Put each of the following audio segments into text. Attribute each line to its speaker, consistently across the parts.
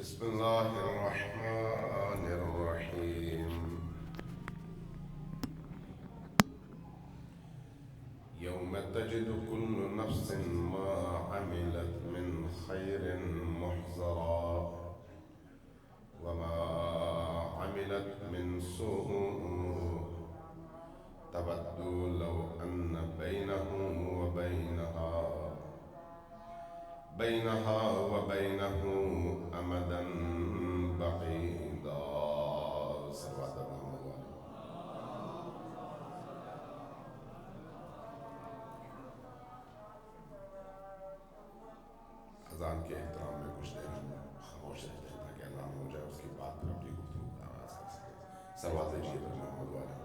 Speaker 1: بسم الله الرحمن الرحيم يوم تجد كل نفس ما عملت من خير محضرا وما عملت من سوء تود لو أن بينها وبينه أمدا بعيدا. صلوات محمد. اذان کے احترام میں کچھ دیر خاموش رہتے ہیں تاکہ اذان ہو جائے، اس کے بعد پھر اپنی گفتگو کا آغاز کر سکیں. صلوات بھیجیے پر محمد والے.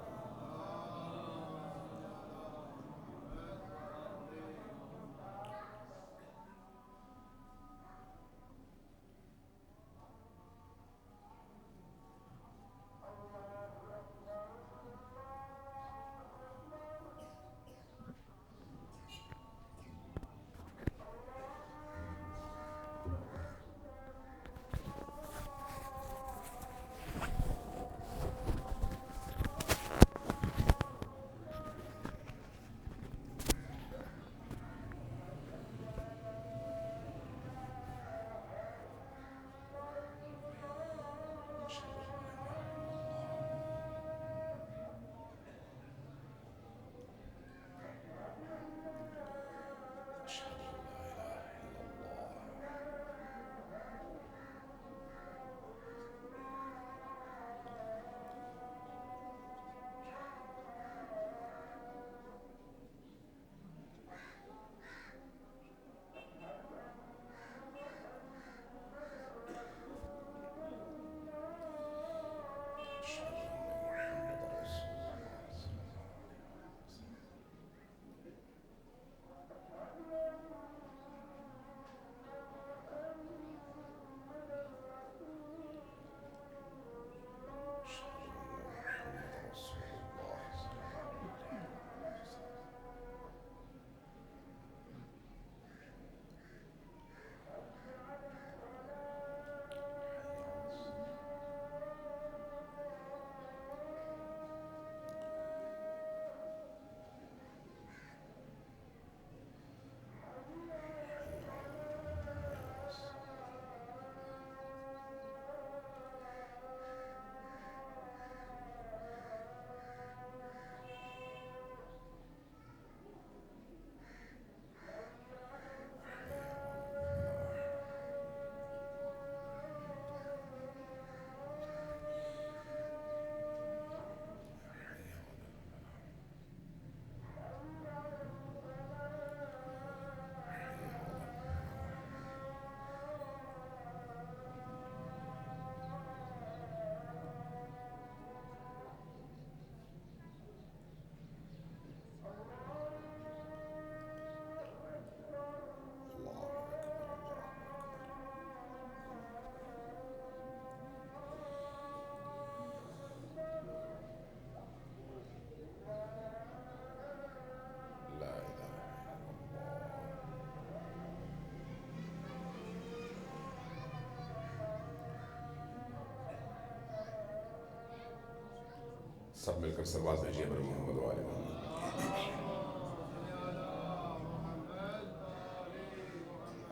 Speaker 1: سب مل کر صلوات بھیجیے پر محمد والے محمد.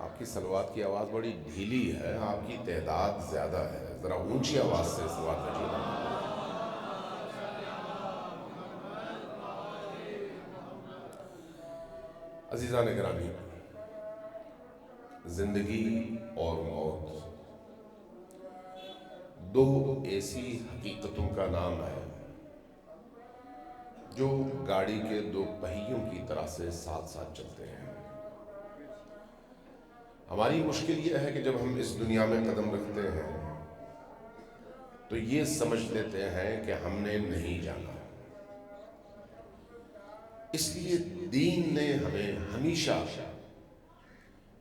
Speaker 1: آپ کی صلوات کی آواز بڑی ڈھیلی ہے، آپ کی تعداد زیادہ ہے، ذرا اونچی آواز سے صلوات بھیجیے. عزیزان گرامی، زندگی اور موت دو ایسی حقیقتوں کا نام ہے جو گاڑی کے دو پہیوں کی طرح سے ساتھ ساتھ چلتے ہیں. ہماری مشکل یہ ہے کہ جب ہم اس دنیا میں قدم رکھتے ہیں تو یہ سمجھ لیتے ہیں کہ ہم نے نہیں جانا. اس لیے دین نے ہمیں ہمیشہ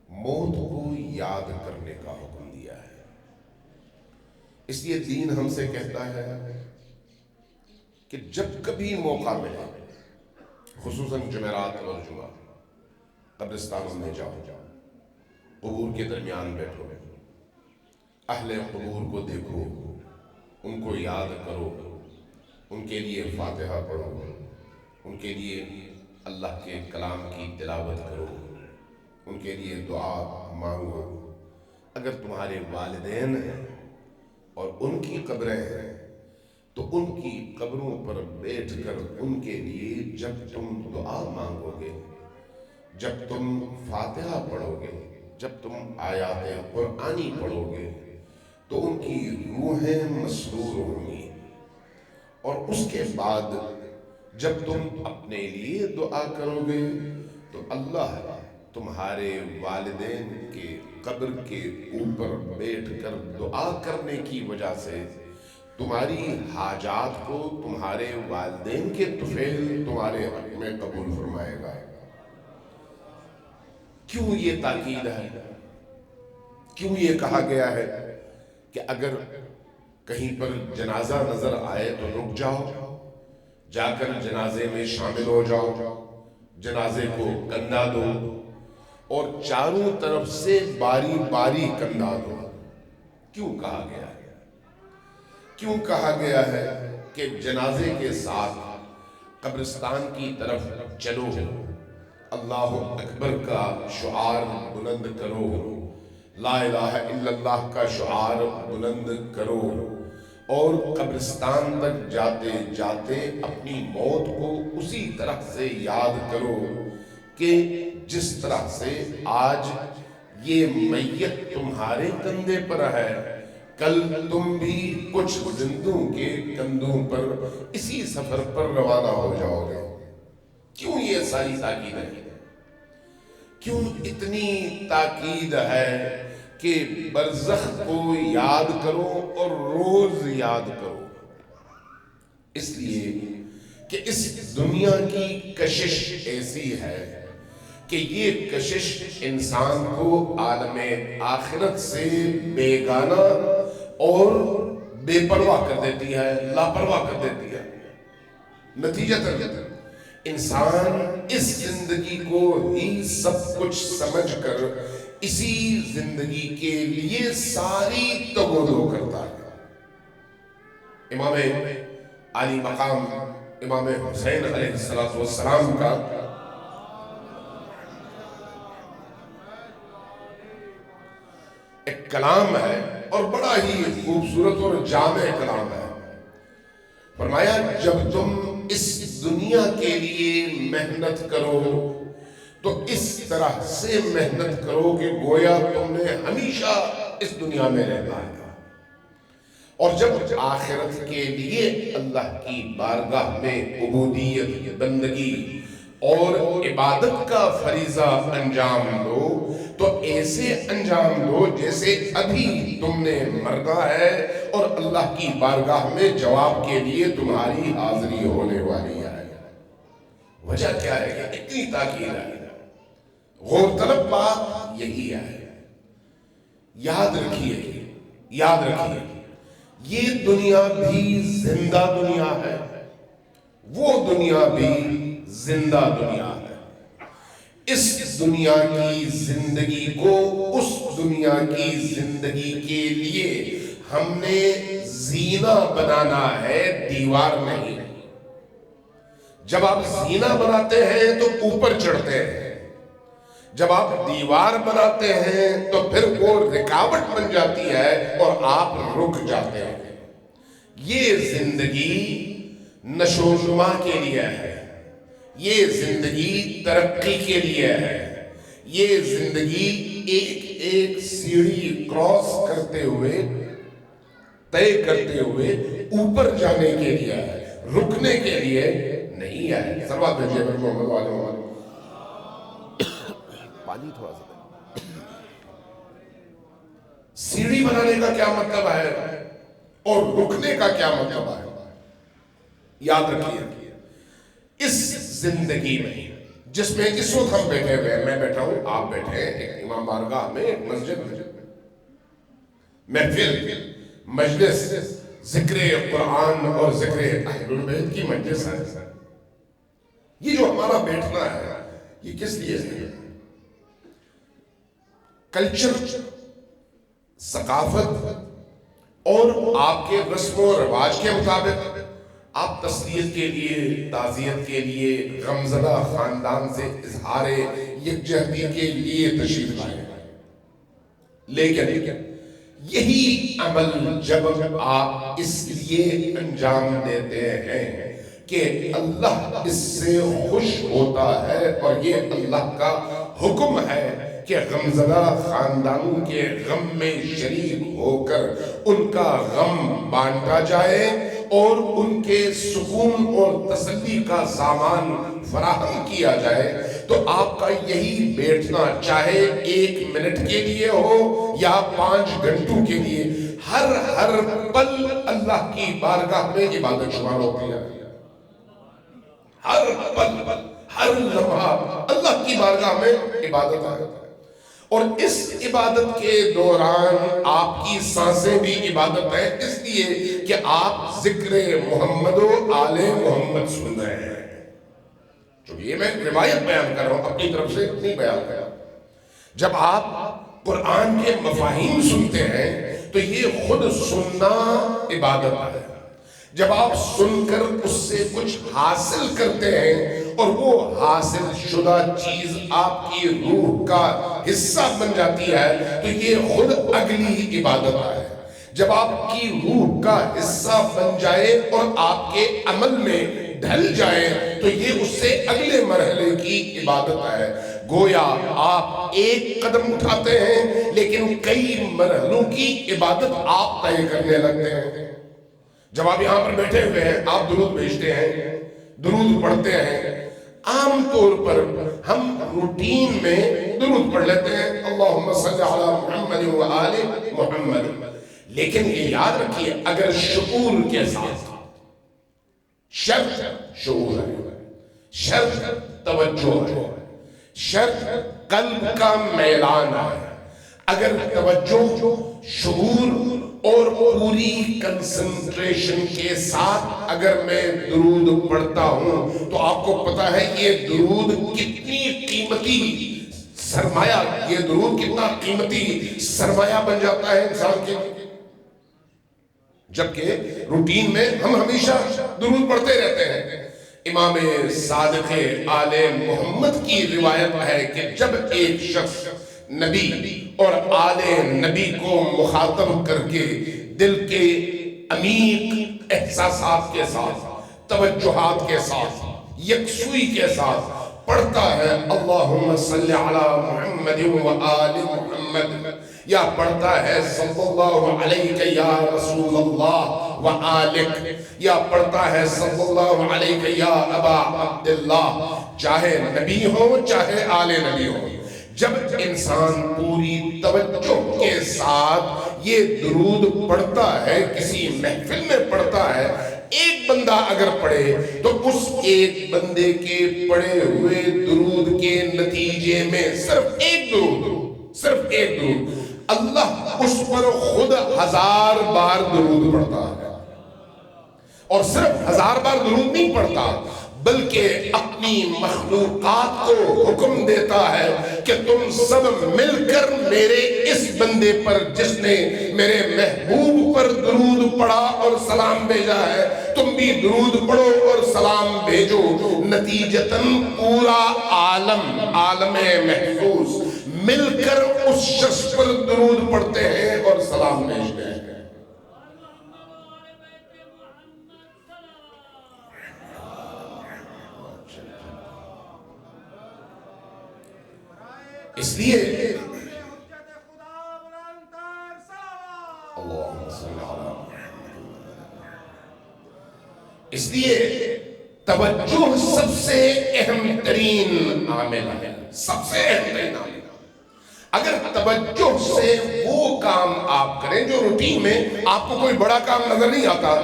Speaker 1: موت کو یاد کرنے کا حکم دیا ہے. اس لیے دین ہم سے کہتا ہے کہ جب کبھی موقع ملے، خصوصاً جمعرات اور جمعہ، قبرستانوں میں جاؤ، قبور کے درمیان بیٹھو، اہل قبور کو دیکھو، ان کو یاد کرو، ان کے لیے فاتحہ پڑھو، ان کے لیے اللہ کے کلام کی تلاوت کرو، ان کے لیے دعا مانگو۔ اگر تمہارے والدین ہیں اور ان کی قبریں ہیں تو ان کی قبروں پر بیٹھ کر ان کے لیے جب تم دعا مانگو گے، جب تم فاتحہ پڑھو گے، جب تم آیات قرآنی پڑھو گے تو ان کی روحیں مسرور ہوں گی، اور اس کے بعد جب تم اپنے لیے دعا کرو گے تو اللہ تمہارے والدین کے قبر کے اوپر بیٹھ کر دعا کرنے کی وجہ سے تمہاری حاجات کو تمہارے والدین کے طفیل تمہارے حق میں قبول فرمائے گا۔ کیوں یہ تاکید ہے؟ کیوں یہ کہا گیا ہے کہ اگر کہیں پر جنازہ نظر آئے تو رک جاؤ، جا کر جنازے میں شامل ہو جاؤ، جنازے کو کندھا دو اور چاروں طرف سے باری باری کندھا دو؟ کیوں کہا گیا ہے؟ کیوں کہا گیا ہے کہ جنازے کے ساتھ قبرستان کی طرف چلو، اللہ اکبر کا شعار بلند کرو، لا الہ الا اللہ کا شعار بلند کرو، اور قبرستان تک جاتے جاتے اپنی موت کو اسی طرح سے یاد کرو کہ جس طرح سے آج یہ میت تمہارے کندھے پر ہے، کل تم بھی کچھ زندوں کے کندھوں پر اسی سفر پر روانہ ہو جاؤ گے۔ کیوں یہ ساری تاکید ہے؟ کیوں اتنی تاکید ہے کہ برزخ کو یاد کرو اور روز یاد کرو؟ اس لیے کہ اس دنیا کی کشش ایسی ہے کہ یہ کشش انسان کو عالم آخرت سے بیگانہ اور بے پرواہ کر دیتی ہے، لاپرواہ کر دیتی ہے۔ نتیجتاً انسان اس زندگی کو ہی سب کچھ سمجھ کر اسی زندگی کے لیے ساری تگ و دو کرتا ہے۔ امام علی مقام امام حسین علیہ السلام کا ایک کلام ہے اور بڑا ہی خوبصورت اور جامع کلام ہے۔ فرمایا جب تم اس دنیا کے لیے محنت کرو تو اس طرح سے محنت کرو کہ گویا تم نے ہمیشہ اس دنیا میں رہنا ہے، اور جب آخرت کے لیے اللہ کی بارگاہ میں عبودیت، بندگی اور عبادت کا فریضہ انجام دو تو ایسے انجام دو جیسے ابھی تم نے مرنا ہے اور اللہ کی بارگاہ میں جواب کے لیے تمہاری حاضری ہونے والی ہے۔ وجہ کیا ہے کہ اتنی تاکید ہے؟ غور طلب بات یہی ہے۔ یاد رکھیے، یاد رکھیے، یہ دنیا بھی زندہ دنیا ہے، وہ دنیا بھی زندہ دنیا ہے۔ اس دنیا کی زندگی کو اس دنیا کی زندگی کے لیے ہم نے زینہ بنانا ہے، دیوار نہیں۔ جب آپ زینہ بناتے ہیں تو اوپر چڑھتے ہیں، جب آپ دیوار بناتے ہیں تو پھر وہ رکاوٹ بن جاتی ہے اور آپ رک جاتے ہیں۔ یہ زندگی نشو و نما کے لیے ہے، یہ زندگی ترقی کے لیے ہے، یہ زندگی ایک ایک سیڑھی کراس کرتے ہوئے، طے کرتے ہوئے اوپر جانے کے لیے ہے، رکنے کے لیے نہیں ہے۔ سلوات بھیجیے محمد والے پانی تھوڑا سا۔ سیڑھی بنانے کا کیا مطلب ہے اور رکنے کا کیا مطلب ہے؟ یاد رکھیے، اس زندگی میں جس میں اس وقت ہم بیٹھے ہوئے ہیں، میں بیٹھا ہوں، آپ بیٹھے ہیں ایک امام بارگاہ میں، ایک مسجد میں، محفل، مجلس، ذکر قرآن اور ذکر اہل البیت کی مجلس ہے۔ یہ جو ہمارا بیٹھنا ہے یہ کس لیے ہے؟ کلچر ثقافت اور آپ کے رسم و رواج کے مطابق آپ تسلیت کے لیے، تعزیت کے لیے، غمزدہ خاندان سے اظہار یکجہتی کے لیے تشریف لائے، لیکن یہی عمل جب آپ اس لیے انجام دیتے ہیں کہ اللہ اس سے خوش ہوتا ہے اور یہ اللہ کا حکم ہے کہ غمزدہ خاندانوں کے غم میں شریک ہو کر ان کا غم بانٹا جائے اور ان کے سکون اور تسلی کا سامان فراہم کیا جائے، تو آپ کا یہی بیٹھنا چاہے 1 منٹ کے لیے ہو یا 5 گھنٹوں کے لیے، ہر پل اللہ کی بارگاہ میں عبادت شمار ہوتی ہے۔ ہر پل، ہر لمحہ اللہ کی بارگاہ میں عبادت ہے، اور اس عبادت کے دوران آپ کی سانسیں بھی عبادت ہے، اس لیے کہ آپ ذکر محمد و آل محمد سن رہے ہیں۔ چونکہ یہ میں روایت بیان کر رہا ہوں، اپنی طرف سے نہیں بیان کر رہا۔ جب آپ قرآن کے مفاہیم سنتے ہیں تو یہ خود سننا عبادت ہے۔ جب آپ سن کر اس سے کچھ حاصل کرتے ہیں اور وہ حاصل شدہ چیز آپ کی روح کا حصہ بن جاتی ہے تو یہ خود اگلی عبادت ہے۔ جب آپ کی روح کا حصہ بن جائے اور آپ کے عمل میں ڈھل جائے تو یہ اس سے اگلے مرحلے کی عبادت ہے۔ گویا آپ ایک قدم اٹھاتے ہیں لیکن کئی مرحلوں کی عبادت آپ طے کرنے لگتے ہیں۔ جب آپ یہاں پر بیٹھے ہوئے ہیں، آپ درود بھیجتے ہیں، درود پڑھتے ہیں۔ عام طور پر ہم روٹین میں درود پڑھ لیتے ہیں، اللہم صلی علی محمد و آل محمد، لیکن یہ یاد رکھیے اگر شعور کے ساتھ، شرط شعور ہے، شرط توجہ ہے، شرط قلب کا میلان ہے۔ اگر توجہ، شعور اور پوری کنسنٹریشن کے ساتھ اگر میں درود پڑھتا ہوں تو آپ کو پتا ہے یہ درود کتنی قیمتی سرمایہ، یہ درود کتنا قیمتی سرمایہ بن جاتا ہے انسان کے لیے۔ جبکہ روٹین میں ہم ہمیشہ درود پڑھتے رہتے ہیں۔ امام صادق آل محمد کی روایت ہے کہ جب ایک شخص نبی اور آل نبی کو مخاطب کر کے دل کے عمیق احساسات کے ساتھ، توجہات کے ساتھ، یکسوئی کے ساتھ پڑھتا ہے اللہم صلی علی محمد و آل محمد، یا پڑھتا ہے صلی اللہ علیہ یا رسول اللہ و آلک، یا پڑھتا ہے صلی اللہ علیہ یا ابا عبداللہ، چاہے نبی ہو چاہے آل نبی ہو، جب انسان پوری توجہ کے ساتھ یہ درود پڑھتا ہے، کسی محفل میں پڑھتا ہے، ایک بندہ اگر پڑھے تو اس ایک بندے کے پڑھے ہوئے درود کے نتیجے میں صرف ایک درود اللہ اس پر خود 1000 بار درود پڑھتا ہے، اور صرف 1000 بار درود نہیں پڑھتا بلکہ اپنی مخلوقات کو حکم دیتا ہے کہ تم سب مل کر میرے اس بندے پر جس نے میرے محبوب پر درود پڑھا اور سلام بھیجا ہے، تم بھی درود پڑھو اور سلام بھیجو۔ نتیجتاً پورا عالم محفوظ مل کر اس شخص پر درود پڑھتے ہیں اور سلام بھیجتے ہیں۔ اس لیے اس لیے توجہ سب سے اہم ترین عامل ہے، سب سے اہم ترین عامل۔ اگر توجہ سے وہ کام آپ کریں جو روٹین میں آپ کو کوئی بڑا کام نظر نہیں آتا،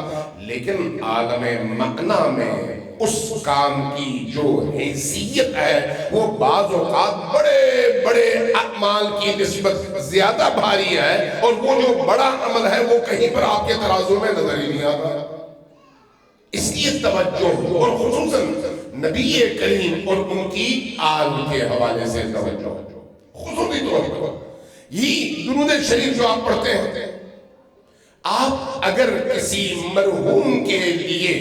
Speaker 1: لیکن عالم معنی میں اس کام کی جو حیثیت ہے وہ بعض اوقات بڑے بڑے اعمال کی نسبت زیادہ بھاری ہے، اور وہ جو بڑا عمل ہے وہ کہیں پر آپ کے ترازو میں نظر ہی نہیں آتا۔ اس لیے توجہ، اور خصوصاً نبی کریم اور ان کی آل کے حوالے سے توجہ خصوصی طور پر یہ درود شریف جو آپ پڑھتے ہیں، آپ اگر کسی مرحوم کے لیے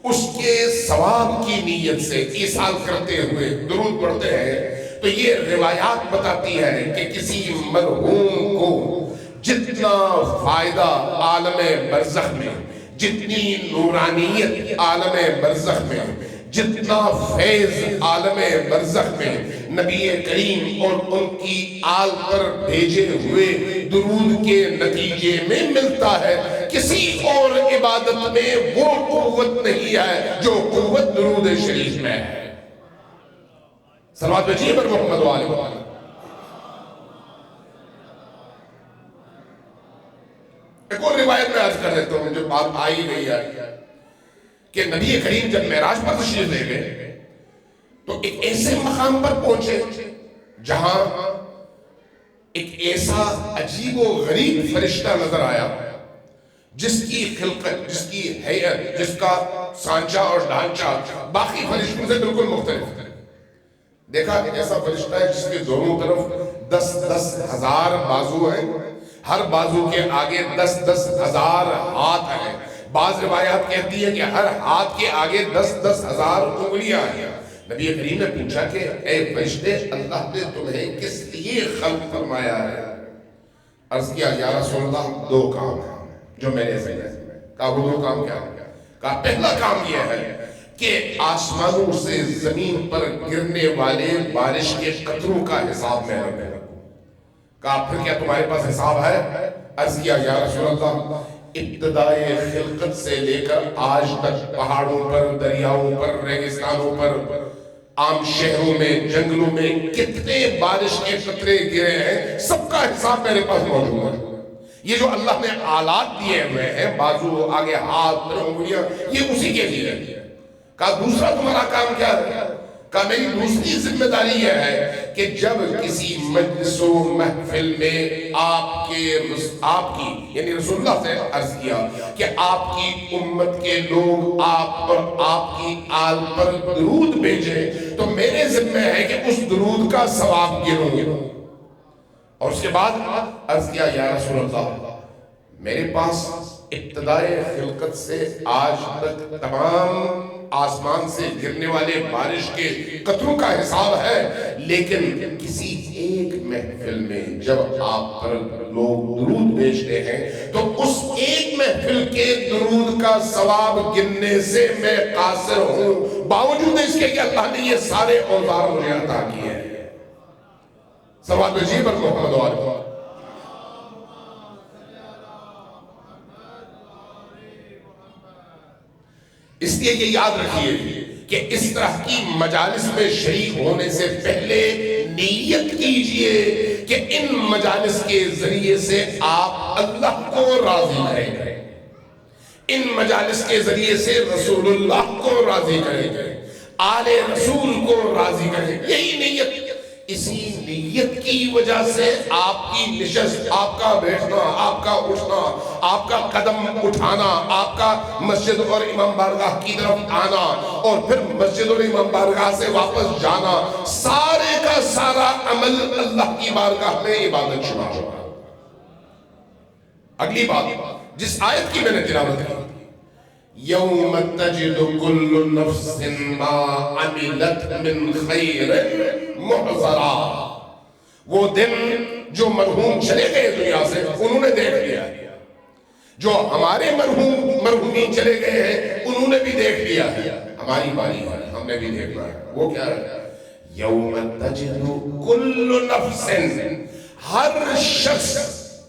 Speaker 1: اس کے ثواب کی نیت سے ایصال کرتے ہوئے درود پڑھتے ہیں تو یہ روایات بتاتی ہے کہ کسی مرحوم کو جتنا فائدہ عالم برزخ میں، جتنی نورانیت عالم برزخ میں، جتنا فیض عالم برزخ میں نبی کریم اور ان کی آل پر بھیجے ہوئے درود کے نتیجے میں ملتا ہے، کسی اور عبادت میں وہ قوت نہیں ہے جو قوت درود شریف میں ہے۔ صلوات بھیجیے پر محمد و آل محمد۔ ایک اور روایت میں عرض کر دیتا ہوں جو بات آئی گئی ہے کہ نبی کریم جب معراج پر تشریف لے گئے تو ایک ایسے مقام پر پہنچے جہاں ایک ایسا عجیب و غریب فرشتہ نظر آیا جس کی خلقت، جس کی حیت، جس کا سانچہ اور ڈھانچہ باقی فرشتوں سے بالکل مختلف ہے۔ دیکھا ایک ایسا فرشتہ ہے جس کے دونوں طرف 10,000 ہزار بازو ہیں، ہر بازو کے آگے 10,000 ہزار ہاتھ ہیں۔ بعض روایات کہتی ہیں کہ ہر ہاتھ کے آگے 10,000 ہزار انگلیاں ہیں۔ نبی کریم نے پوچھا کہ اے فرشتے، اللہ نے تمہیں کس لیے خلق فرمایا ہے؟ عرض کیا یا رسول اللہ 2 کام ہیں جو میں نے سمجھا۔ کہا وہ 2 کام کیا ہے؟ کہا پہلا کام یہ ہے کہ آسمانوں سے زمین پر گرنے والے بارش کے قطروں کا حساب میں رکھوں۔ کہا پھر کیا تمہارے پاس حساب ہے؟ عرض کیا یا رسول اللہ ابتدائے خلقت سے لے کر آج تک پہاڑوں پر، دریاؤں پر، ریگستانوں پر، عام شہروں میں، جنگلوں میں کتنے بارش کے قطرے گرے ہیں، سب کا حساب میرے پاس موجود ہے۔ یہ جو اللہ نے آلات دیے ہوئے ہیں، بازو، آگے ہاتھ، انگلیاں، یہ اسی کے لیے ہے۔ کہا دوسرا تمہارا کام کیا ہے؟ کہا میری دوسری ذمہ داری یہ ہے کہ جب کسی مجلس و محفل میں آپ کی یعنی رسول اللہ سے عرض کیا کہ آپ کی امت کے لوگ آپ پر، آپ کی آل پر درود بھیجیں تو میرے ذمہ ہے کہ اس درود کا ثواب گنوں۔ اور اس کے بعد عرض کیا یا رسول اللہ میرے پاس ابتدائے خلقت سے آج تک تمام آسمان سے گرنے والے بارش کے قطروں کا حساب ہے، لیکن کسی ایک محفل میں جب آپ پر لوگ درود بھیجتے ہیں تو اس ایک محفل کے درود کا ثواب گننے سے میں قاصر ہوں، باوجود اس کے کہ اللہ نے یہ سارے اوزار مجھے عطا کیے ہیں۔ صلوات بھیجیے پر محمد و آل محمد۔ اس لیے یہ یاد رکھیے کہ اس طرح کی مجالس میں شریک ہونے سے پہلے نیت کیجئے کہ ان مجالس کے ذریعے سے آپ اللہ کو راضی کریں گے، ان مجالس کے ذریعے سے رسول اللہ کو راضی کریں گے، آل رسول کو راضی کریں گے، یہی نیت۔ اسی نیت کی وجہ سے آپ کی نشست، آپ کا بیٹھنا، آپ کا اٹھنا، آپ کا قدم اٹھانا، آپ کا مسجد اور امام بارگاہ کی طرف آنا اور پھر مسجد اور امام بارگاہ سے واپس جانا، سارے کا سارا عمل اللہ کی بارگاہ میں عبادت شمار ہوگا۔ اگلی بات جس آیت کی میں نے تلاوت کی، یوم تجد کل نفس ما عملت من خیر محضرا، وہ دن جو مرحوم چلے گئے دنیا سے انہوں نے دیکھ لیا، جو ہمارے مرحومین چلے گئے ہیں انہوں نے بھی دیکھ لیا، ہماری باری ہے ہم نے بھی دیکھنا ہے۔ وہ کیا ہے؟ یوم تجد کل نفس، ہر شخص،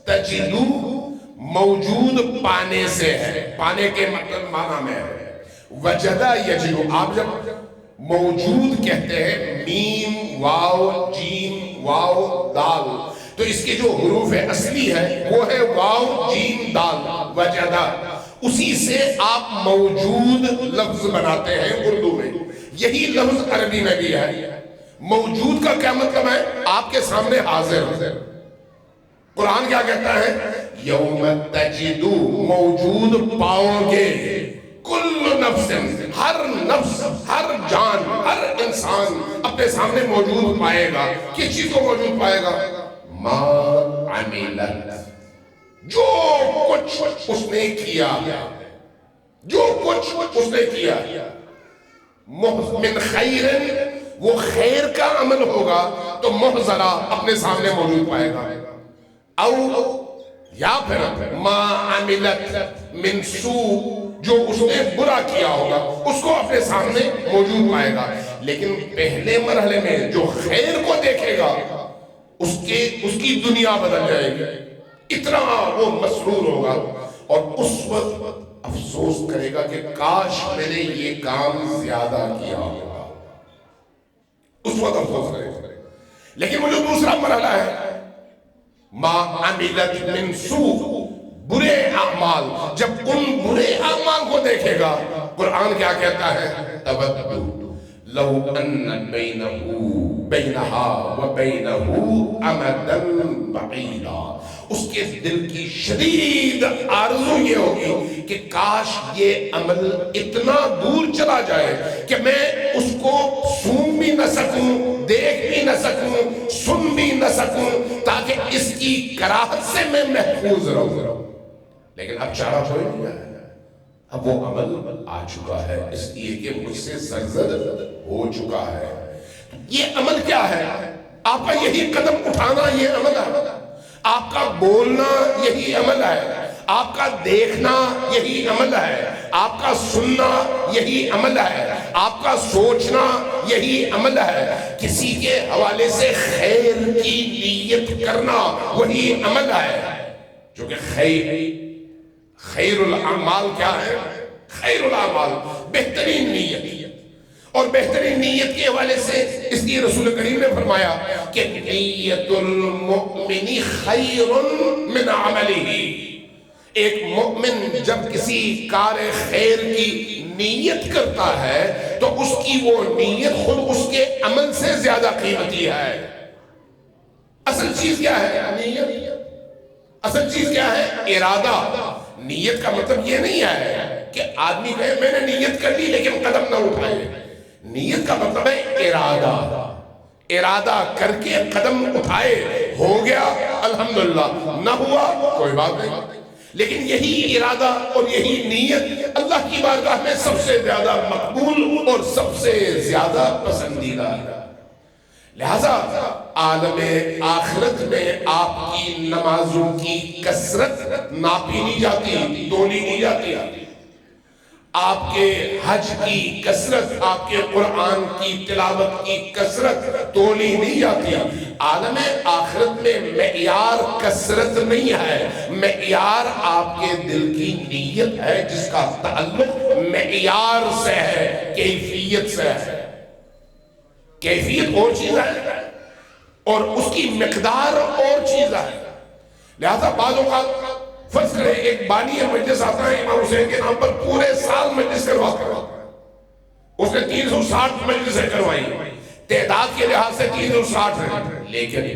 Speaker 1: تجدو موجود پانے سے ہے، پانے کے مطلب معنی میں ہے، وجدہ یجدو، آپ جب موجود کہتے ہیں میم واو جیم واو دال، تو اس کے جو حروف اصلی ہے وہ ہے واو جیم دال، وجدہ، اسی سے آپ موجود لفظ بناتے ہیں اردو میں، یہی لفظ عربی میں بھی ہے۔ موجود کا کیا مطلب ہے؟ آپ کے سامنے حاضر۔ قرآن کیا کہتا ہے؟ یوم تجدو، موجود پاؤ گے، کل نفس، ہر نفس، ہر جان، ہر انسان اپنے سامنے موجود پائے گا۔ کس چیز کو موجود پائے گا؟ ما عملت، جو کچھ اس نے کیا، جو کچھ اس نے کیا، من خیر، وہ خیر کا عمل ہوگا تو محضرہ اپنے سامنے موجود پائے گا، او یا پھر ما عملت من سوء، جو اس نے برا کیا ہوگا اس کو اپنے سامنے موجود پائے گا۔ لیکن پہلے مرحلے میں جو خیر کو دیکھے گا اس کی دنیا بدل جائے گی، اتنا وہ مسرور ہوگا، اور اس وقت افسوس کرے گا کہ کاش میں نے یہ کام زیادہ کیا ہوگا، اس وقت افسوس کرے گا۔ لیکن وہ جو دوسرا مرحلہ ہے، ما عملت من سوء، برے اعمال، جب ان برے اعمال کو دیکھے گا، قرآن کیا کہتا ہے؟ تود لو ان بینہا وبینہ امدا بعیدا، اس کے دل کی شدید آرزو یہ ہوگی کہ کاش یہ عمل اتنا دور چلا جائے کہ میں اس کو سون بھی نہ سکوں، دیکھ بھی نہ سکوں، سن بھی نہ سکوں، تاکہ اس کی کراہت سے میں محفوظ رہوں۔ لیکن اب چارہ کوئی نہیں ہے، اب وہ عمل آ چکا ہے، اس لیے کہ مجھ سے سرزد ہو چکا ہے۔ یہ عمل کیا ہے؟ آپ کا یہی قدم اٹھانا یہ عمل ہے، آپ کا بولنا یہی عمل ہے، آپ کا دیکھنا یہی عمل ہے، آپ کا سننا یہی عمل ہے، آپ کا سوچنا یہی عمل ہے، کسی کے حوالے سے خیر کی نیت کرنا وہی عمل ہے، جو کہ خیر الاعمال کیا ہے؟ خیر الاعمال بہترین نیت، اور بہترین نیت کے حوالے سے اس لیے رسول کریم نے فرمایا کہ نیت المؤمن خیر من عملہ، ایک مومن جب کسی کار خیر کی نیت کرتا ہے تو اس کی وہ نیت خود اس کے عمل سے زیادہ قیمتی ہے۔ اصل چیز کیا ہے؟ نیت۔ اصل چیز کیا ہے؟ ارادہ۔ نیت کا مطلب یہ نہیں ہے کہ آدمی کہے میں نے نیت کر لی لیکن قدم نہ اٹھائے۔ نیت کا مطلب ہے ارادہ، ارادہ کر کے قدم اٹھائے، ہو گیا الحمدللہ، نہ ہوا کوئی بات نہیں، لیکن یہی ارادہ اور یہی نیت اللہ کی بارگاہ میں سب سے زیادہ مقبول اور سب سے زیادہ پسندیدہ ہے۔ لہذا عالم آخرت میں آپ کی نمازوں کی کثرت ناپی نہیں جاتی، تولی نہیں جاتی، آپ کے حج کی کثرت، آپ کے قرآن کی تلاوت کی کثرت تولی نہیں جاتی۔ عالم آخرت میں معیار کثرت نہیں ہے، معیار آپ کے دل کی نیت ہے، جس کا تعلق معیار سے ہے، کیفیت سے ہے۔ کیفیت اور چیز ہے اور اس کی مقدار اور چیز ہے۔ لہذا بعض اوقات فرض کریں ایک بانی مجلس آتا ہے امام حسین کے نام پر، پورے سال مجلس کرواتا ہے، اس نے 360 مجلسیں کروائی، تعداد کے لحاظ سے 360 ہیں، لیکن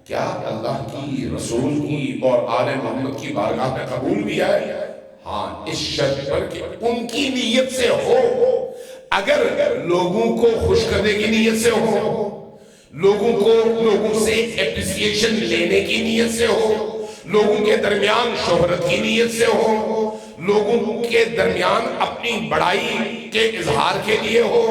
Speaker 1: کیا اللہ کی، رسول کی اور آل محمد کی بارگاہ میں قبول بھی ہے؟ ہاں، اس شرط پر کہ ان کی نیت سے ہو۔ اگر لوگوں کو خوش کرنے کی نیت سے ہو، لوگوں سے اپریسیشن لینے کی نیت سے ہو، لوگوں کے درمیان شہرت کی نیت سے ہو، لوگوں کے درمیان اپنی بڑائی کے اظہار کے لیے ہو،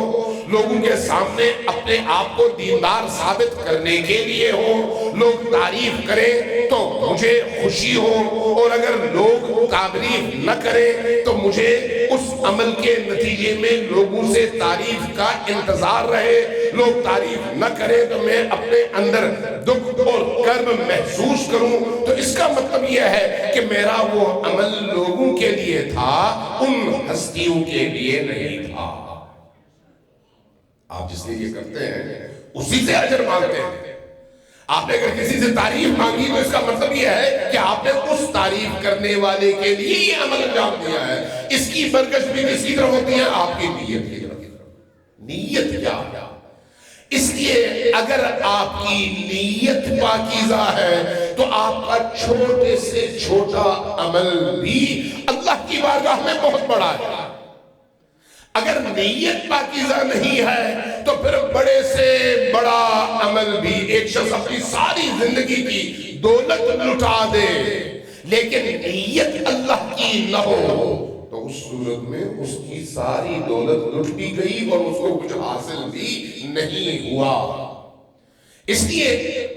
Speaker 1: لوگوں کے سامنے اپنے آپ کو دیندار ثابت کرنے کے لیے ہو، لوگ تعریف کریں تو مجھے خوشی ہو، اور اگر لوگ تعریف نہ کریں تو مجھے اس عمل کے نتیجے میں لوگوں سے تعریف کا انتظار رہے، لوگ تعریف نہ کریں تو میں اپنے اندر دکھ اور کرب محسوس کروں، تو اس کا مطلب یہ ہے کہ میرا وہ عمل لوگوں کے لیے تھا، ان ہستیوں کے لیے نہیں تھا۔ آپ جس لیے یہ کرتے ہیں اسی سے اجر مانگتے ہیں۔ آپ نے اگر کسی سے تعریف مانگی تو اس کا مطلب یہ ہے کہ آپ نے اس تعریف کرنے والے کے لیے یہ عمل انجام دیا ہے۔ اس کی برکت بھی کس کی طرف ہوتی ہے؟ آپ کی نیت کی طرف۔ نیت کیا؟ اس لیے اگر آپ کی نیت پاکیزہ ہے تو آپ کا چھوٹے سے چھوٹا عمل بھی اللہ کی بارگاہ میں بہت بڑا ہے۔ اگر نیت پاکیزہ نہیں ہے تو پھر بڑے سے بڑا عمل بھی، ایک شخص اپنی ساری زندگی کی دولت لٹا دے لیکن نیت اللہ کی نہ ہو تو اس صورت میں اس کی ساری دولت لٹ بھی گئی اور اس کو کچھ حاصل بھی نہیں ہوا۔ اس لیے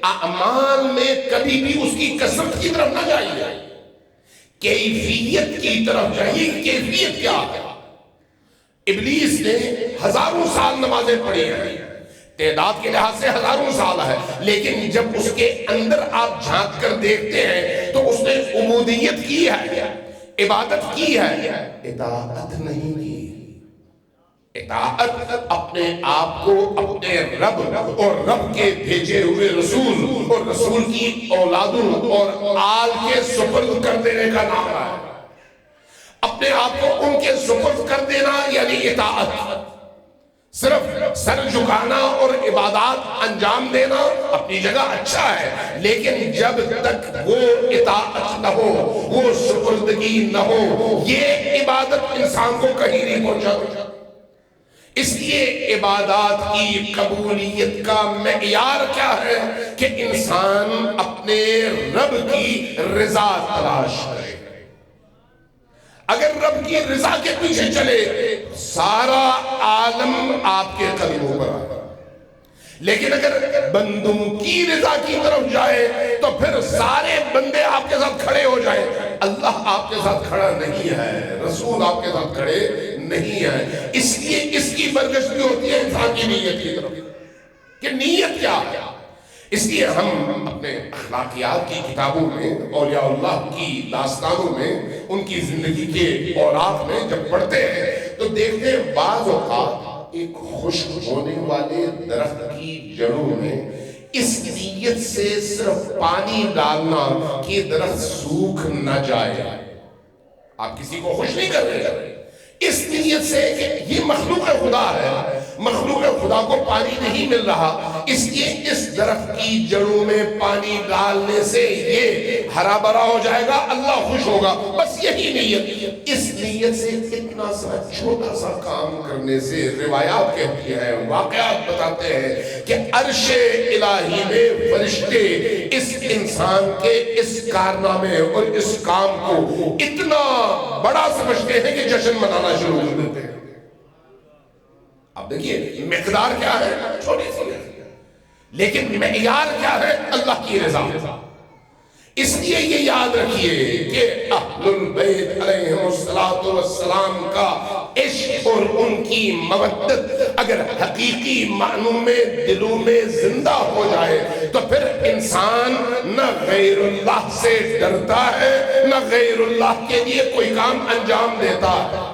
Speaker 1: اعمال میں کبھی بھی اس کی کثرت کی طرف نہ جائیے، کیفیت کی طرف جائیے۔ کیفیت کیا ہے؟ ابلیس نے ہزاروں سال نمازیں پڑھی ہیں، تعداد کے لحاظ سے ہزاروں سال ہے، لیکن جب اس کے اندر آپ جھانک کر دیکھتے ہیں تو اس نے عبودیت کی ہے، عبادت کی ہے، اطاعت نہیں کی۔ اطاعت اپنے آپ کو اپنے رب اور رب کے بھیجے ہوئے رسول اور رسول کی اولادوں اور آل کے سپرد کر دینے کا نام ہے۔ اپنے آپ کو ان کے سپرد کر دینا یعنی اطاعت۔ صرف سر جھکانا اور عبادات انجام دینا اپنی جگہ اچھا ہے، لیکن جب تک وہ اطاعت نہ ہو، وہ سپردگی نہ ہو، یہ عبادت انسان کو کہیں نہیں پہنچا۔ اس لیے عبادات کی قبولیت کا معیار کیا ہے کہ انسان اپنے رب کی رضا تلاش کرے۔ اگر رب کی رضا کے پیچھے چلے سارا عالم آپ کے قدموں پر آئے، لیکن اگر بندوں کی رضا کی طرف جائے تو پھر سارے بندے آپ کے ساتھ کھڑے ہو جائیں۔ اللہ آپ کے ساتھ کھڑا نہیں ہے، رسول آپ کے ساتھ کھڑے نہیں ہے۔ اس لیے اس کی برگشت بھی ہوتی ہے انسان کی نیت کی طرف کہ نیت کیا ہے۔ اس لیے ہم اپنے اخلاقیات کی کتابوں میں، اولیاء اللہ کی داستانوں میں، ان کی زندگی کے اوراق میں جب پڑھتے ہیں تو دیکھتے ہیں بعض اوقات ایک خشک ہونے والے درخت کی جڑوں میں اس نیت سے صرف پانی ڈالنا کہ درخت سوکھ نہ جائے۔ آپ کسی کو خوش نہیں کر رہے، اس نیت سے کہ یہ مخلوق خدا ہے، مخلوق خدا کو پانی نہیں مل رہا، اس لیے اس درخت کی جڑوں میں پانی ڈالنے سے یہ ہرا بھرا ہو جائے گا، اللہ خوش ہوگا، بس یہی نیت۔ اس نیت سے اتنا سا چھوٹا سا کام کرنے سے روایات کہتی ہیں، واقعات بتاتے ہیں کہ عرش الہی میں فرشتے اس انسان کے اس کارنامے اور اس کام کو اتنا بڑا سمجھتے ہیں کہ جشن منانا شروع کر دیتے ہیں۔ اب دیکھیے مقدار کیا ہے، چھوٹی سی ہے، لیکن معیار کیا ہے، اللہ کی رضا۔ اس لیے یہ یاد رکھیے کہ اہل البیت علیہم السلام کا عشق اور ان کی مودت اگر حقیقی معنوں میں دلوں میں زندہ ہو جائے تو پھر انسان نہ غیر اللہ سے ڈرتا ہے، نہ غیر اللہ کے لیے کوئی کام انجام دیتا ہے۔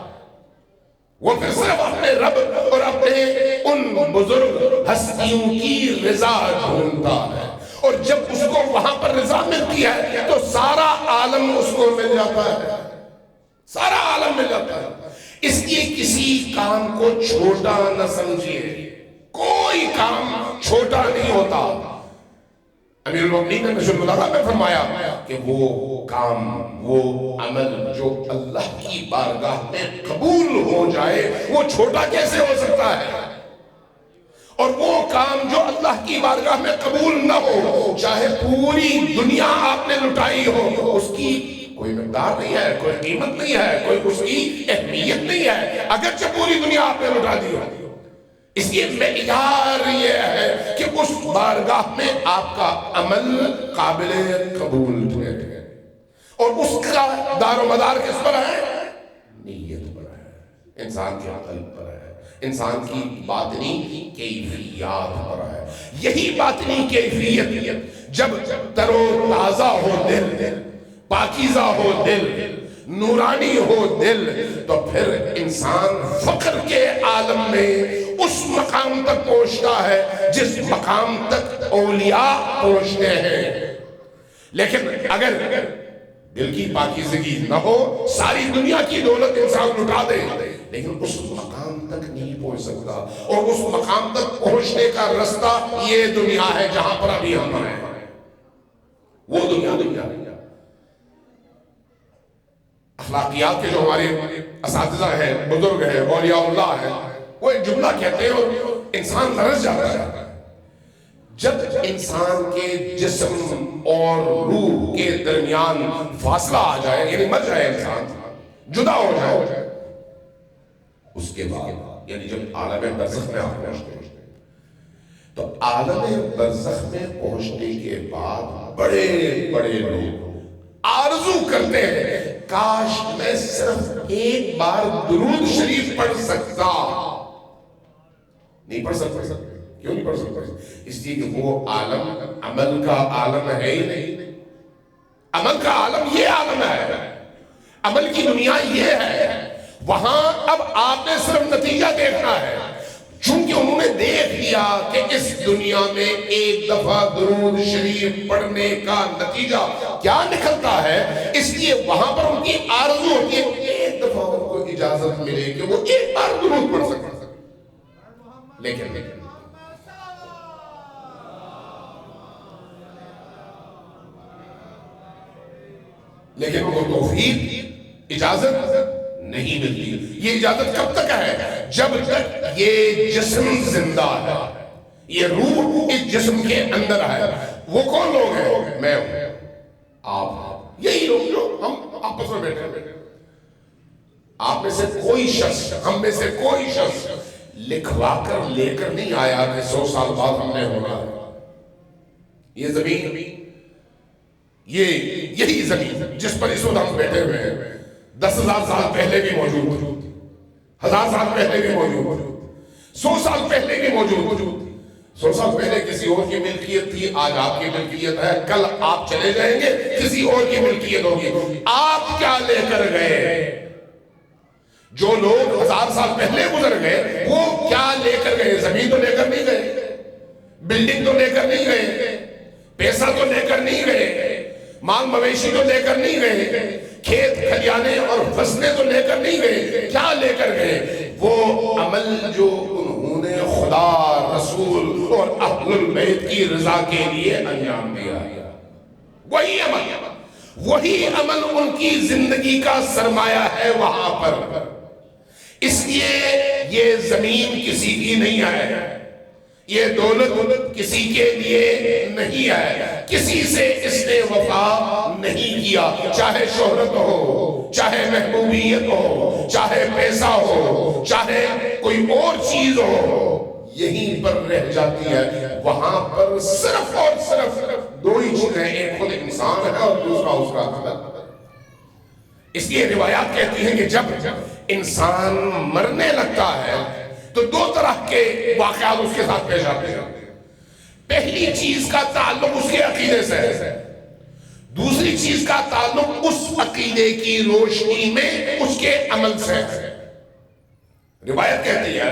Speaker 1: وہ پھر صرف اپنے رب اور اپنے ان بزرگ ہستیوں کی رضا ڈھونڈتا ہے، اور جب اس کو وہاں پر رضا ملتی ہے تو سارا عالم اس کو مل جاتا ہے، سارا عالم مل جاتا ہے۔ اس لیے کسی کام کو چھوٹا نہ سمجھیے، کوئی کام چھوٹا نہیں ہوتا۔ امیر المؤمنین نے نشر الملغہ میں فرمایا کہ وہ کام، وہ عمل جو اللہ کی بارگاہ میں قبول ہو جائے وہ چھوٹا کیسے ہو سکتا ہے؟ اور وہ کام جو اللہ کی بارگاہ میں قبول نہ ہو، چاہے پوری دنیا آپ نے لٹائی ہو، اس کی کوئی مقدار نہیں ہے، کوئی قیمت نہیں ہے، کوئی اس کی اہمیت نہیں ہے، اگرچہ پوری دنیا آپ نے لٹا دی ہو۔ اس لیے معیار یہ ہے کہ اس بارگاہ میں آپ کا عمل قابل قبول ہے، اور اس کا دار و مدار کس پر ہے؟ نیت پر ہے، انسان کے عقل پر ہے، انسان کی باطنی کیفیات پر ہے۔ یہی باطنی کیفیت جب تر و تازہ ہو دل، پاکیزہ ہو دل، نورانی ہو دل، تو پھر انسان فقر کے عالم میں اس مقام تک پہنچتا ہے جس مقام تک اولیاء پہنچتے ہیں۔ لیکن اگر دل کی پاکیزگی نہ ہو، ساری دنیا کی دولت انسان لٹا دے لیکن اس مقام تک نہیں پہنچ سکتا، اور اس مقام تک پہنچنے کا رستہ یہ دنیا ہے جہاں پر ابھی ہم ہیں، وہ دنیا اخلاقیات کے جو ہمارے اساتذہ ہیں، بزرگ ہیں، اولیاء اللہ ہیں، وہ ایک جملہ کہتے ہیں اور انسان لرز جاتا ہے، جب انسان کے جسم اور روح کے درمیان فاصلہ آ جائے، یعنی مر جائے انسان، جدا ہو جائے، اس کے بعد یعنی جب عالم برزخ میں آپ پہنچتے ہیں، تو عالم برزخ میں پہنچنے کے بعد بڑے بڑے لوگ آرزو کرتے ہیں کاش میں صرف ایک بار درود شریف پڑھ سکتا. نہیں پڑھ سکتا. کیوں نہیں پڑھ سکتا؟ اس لیے کہ وہ عالم عمل کا عالم ہے ہی نہیں. عمل کا عالم یہ عالم ہے، عمل کی دنیا یہ ہے. وہاں اب آپ نے صرف نتیجہ دیکھنا ہے. چونکہ انہوں نے دیکھ لیا کہ اس دنیا میں ایک دفعہ درود شریف پڑھنے کا نتیجہ کیا نکلتا ہے، اس لیے وہاں پر ان کی آرزو ہوتی ہے کہ ایک دفعہ ان کو اجازت ملے کہ وہ ایک بار درود پڑھ سکتے. لیکن ان کو توفیق اجازت نہیں ملتی. یہ اجازت کب تک ہے؟ جب تک یہ جسم زندہ ہے، یہ روح اس جسم کے اندر ہے. وہ کون لوگ ہیں؟ میں ہوں، آپ، یہی لوگ جو ہم آپس میں بیٹھے ہیں. آپ میں سے کوئی شخص، ہم میں سے کوئی شخص لکھوا کر لے کر نہیں آیا کہ 100 سال بعد ہم نے ہونا ہے. یہ زمین، یہی زمین جس پر اس وقت ہم بیٹھے ہوئے ہیں 10,000 سال پہلے بھی موجود، 1000 سال پہلے بھی موجود، 100 سال پہلے بھی موجود. 100 سال پہلے کسی اور کی ملکیت تھی، آج آپ کی ملکیت ہے. کل آپ چلے جائیں گے، کسی اور کی ملکیت ہوگی. آپ کیا لے کر گئے؟ جو لوگ 1000 سال پہلے گزر گئے وہ کیا لے کر گئے؟ زمین تو لے کر نہیں گئے، بلڈنگ تو لے کر نہیں گئے، پیسہ تو لے کر نہیں گئے، مال مویشی تو لے کر نہیں گئے، کھیت کھلیانے اور فصلیں تو لے کر نہیں گئے. کیا لے کر گئے؟ وہ عمل جو انہوں نے خدا، رسول اور اہل البیت کی رضا کے لیے انجام دیا. وہی عمل ان کی زندگی کا سرمایہ ہے وہاں پر. اس لیے یہ زمین کسی کی نہیں ہے، یہ دولت کسی کے لیے نہیں ہے. کسی سے اس نے وفا نہیں کیا، چاہے شہرت ہو، چاہے محبوبیت ہو، چاہے پیسہ ہو، چاہے کوئی اور چیز ہو، یہیں پر رہ جاتی ہے. وہاں پر صرف اور صرف دو ہی چیزیں، ایک خود انسان ہے اور دوسرا اس کا عمل. اس لیے روایات کہتی ہیں کہ جب انسان مرنے لگتا ہے تو 2 طرح کے واقعات اس کے ساتھ پیش آتے ہیں. پہلی چیز کا تعلق اس کے عقیدے سے ہے، دوسری چیز کا تعلق اس عقیدے کی روشنی میں اس کے عمل سے ہے. روایت کہتی ہے،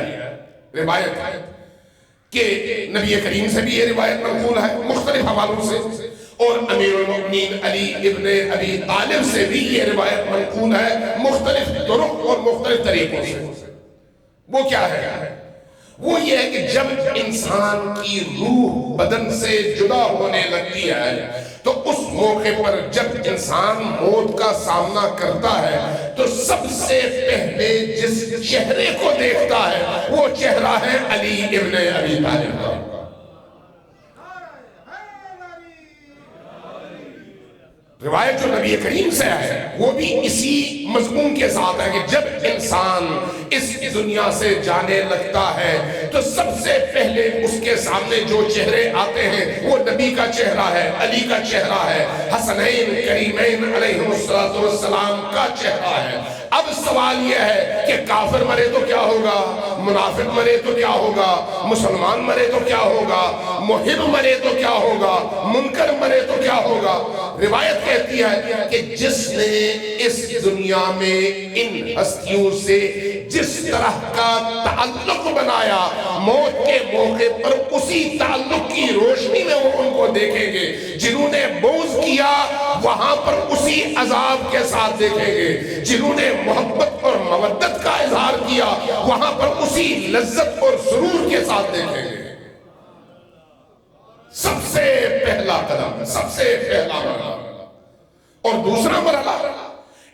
Speaker 1: کہ نبی کریم سے بھی یہ روایت منقول ہے مختلف حوالوں سے، اور امیر المؤمنین علی ابن ابی طالب سے بھی یہ روایت منقول ہے مختلف طرق اور مختلف طریقوں سے. وہ کیا ہے؟ وہ یہ ہے کہ جب انسان کی روح بدن سے جدا ہونے لگتی ہے تو اس موقع پر جب انسان موت کا سامنا کرتا ہے تو سب سے پہلے جس چہرے کو دیکھتا ہے وہ چہرہ ہے علی ابن ابی طالب کا. روایت جو نبی کریم سے ہے وہ بھی اسی مضمون کے ساتھ ہے کہ جب انسان اس دنیا سے جانے لگتا ہے تو سب سے پہلے اس کے سامنے جو چہرے آتے ہیں وہ نبی کا چہرہ ہے، علی کا چہرہ ہے، حسنین کریمین علیہ السلام کا چہرہ ہے. اب سوال یہ ہے کہ کافر مرے تو کیا ہوگا، منافق مرے تو کیا ہوگا، مسلمان مرے تو کیا ہوگا، محب مرے تو کیا ہوگا، منکر مرے تو کیا ہوگا. روایت کہتی ہے کہ جس نے اس دنیا میں ان ہستیوں سے جس طرح کا تعلق بنایا موت کے موقع پر اسی تعلق کی روشنی میں وہ ان کو دیکھیں گے. جنہوں نے بغض کیا وہاں پر اسی عذاب کے ساتھ دیکھیں گے، جنہوں نے محبت اور مودت کا اظہار کیا وہاں پر اسی لذت اور سرور کے ساتھ دیکھیں گے. سب سے پہلا قدم، سب سے پہلا مرحلہ. اور دوسرا مرحلہ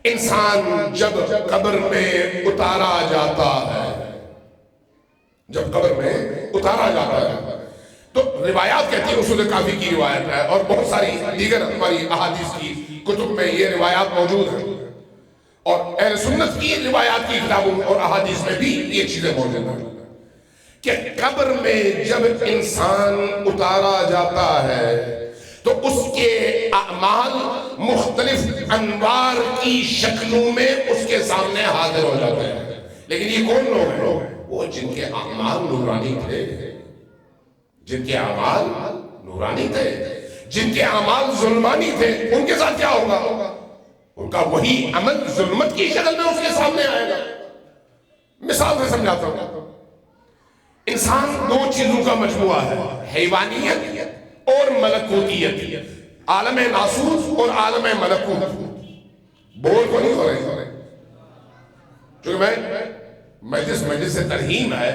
Speaker 1: انسان جب قبر میں اتارا جاتا ہے، جب قبر میں اتارا جاتا ہے تو روایات کہتی ہیں، اصول کافی کی روایت ہے اور بہت ساری دیگر ہماری احادیث کی کتب میں یہ روایات موجود ہیں، اور اہل سنت کی روایات کی کتابوں اور احادیث میں بھی یہ چیزیں موجود ہیں کہ قبر میں جب انسان اتارا جاتا ہے تو اس کے اعمال مختلف انوار کی شکلوں میں اس کے سامنے حاضر ہو جاتے ہیں. لیکن یہ کون لوگ ہیں؟ وہ جن کے اعمال نورانی تھے، جن کے اعمال نورانی تھے، جن کے اعمال ظلمانی تھے، ان کے ساتھ کیا ہوگا؟ ان کا وہی عمل ظلمت کی شکل میں اس کے سامنے آئے گا. مثال سے سمجھاتا ہوں. انسان دو چیزوں کا مجموعہ ہے، حیوانیت اور ملکوتیت، عالم ناسوت اور عالم ملکوت. بول کو نہیں ہو رہے کیونکہ مجلس سے ترہیم ہے.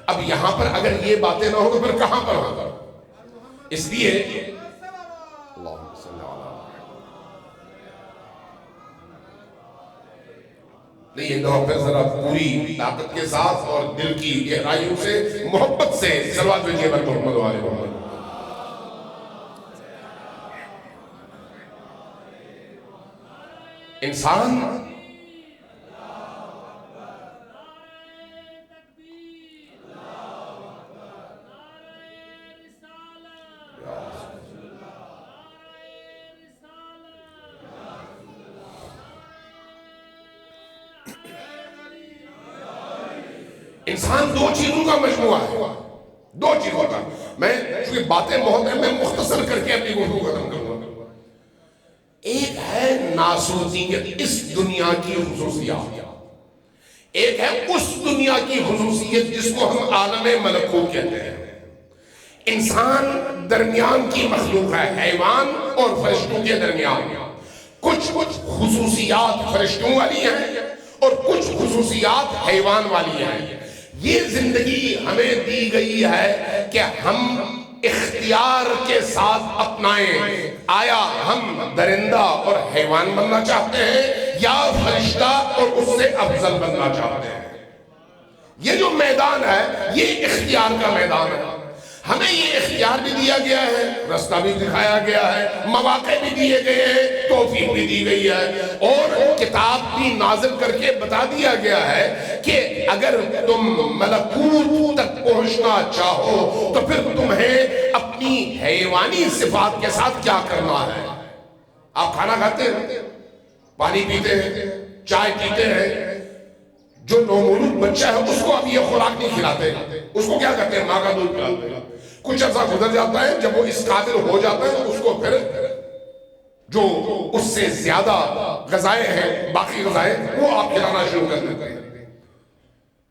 Speaker 1: اب یہاں پر اگر یہ باتیں نہ ہو تو پھر کہاں پر ہوگا؟ اس لیے اللہم صلی اللہ نہیں، یہ دعا پھر ذرا پوری طاقت کے ساتھ اور دل کی گہرائیوں سے محبت سے صلوات بھیجیے محمد و آل محمد. انسان انسان دو چیزوں کا مجموعہ ہے، دو چیزوں کا. میں چونکہ باتیں بہت ہیں، میں مختصر کر کے اپنی گفتگو ختم کروں گا. ایک ہے ناسوتیت، اس دنیا کی خصوصیات. ایک ہے اس دنیا کی خصوصیت جس کو ہم عالم ملکوت کہتے ہیں. انسان درمیان کی مخلوق ہے، حیوان اور فرشتوں کے درمیان. کچھ خصوصیات فرشتوں والی ہیں اور کچھ خصوصیات حیوان والی ہیں. یہ زندگی ہمیں دی گئی ہے کہ ہم اختیار کے ساتھ اپنائیں. آیا ہم درندہ اور حیوان بننا چاہتے ہیں یا فرشتہ اور اس سے افضل بننا چاہتے ہیں؟ یہ جو میدان ہے یہ اختیار کا میدان ہے. ہمیں یہ اختیار بھی دیا گیا ہے، رستہ بھی دکھایا گیا ہے، مواقع بھی دیے گئے ہیں، توفیق بھی دی گئی ہے، اور کتاب بھی نازل کر کے بتا دیا گیا ہے کہ اگر تم ملکوت تک پہنچنا چاہو تو پھر تمہیں اپنی حیوانی صفات کے ساتھ کیا کرنا ہے. آپ کھانا کھاتے ہیں، پانی پیتے ہیں، چائے پیتے ہیں. جو نومولود بچہ ہے اس کو اب یہ خوراک نہیں کھلاتے، اس کو کیا کرتے ہیں؟ ماں کا دودھ پلاتے ہیں. کچھ عرصہ گزر جاتا ہے، جب وہ اس قابل ہو جاتا ہے اس کو پھر جو اس سے زیادہ غذائیں ہیں، باقی غذائیں، وہ آپ کھلانا شروع کر دیتے ہیں.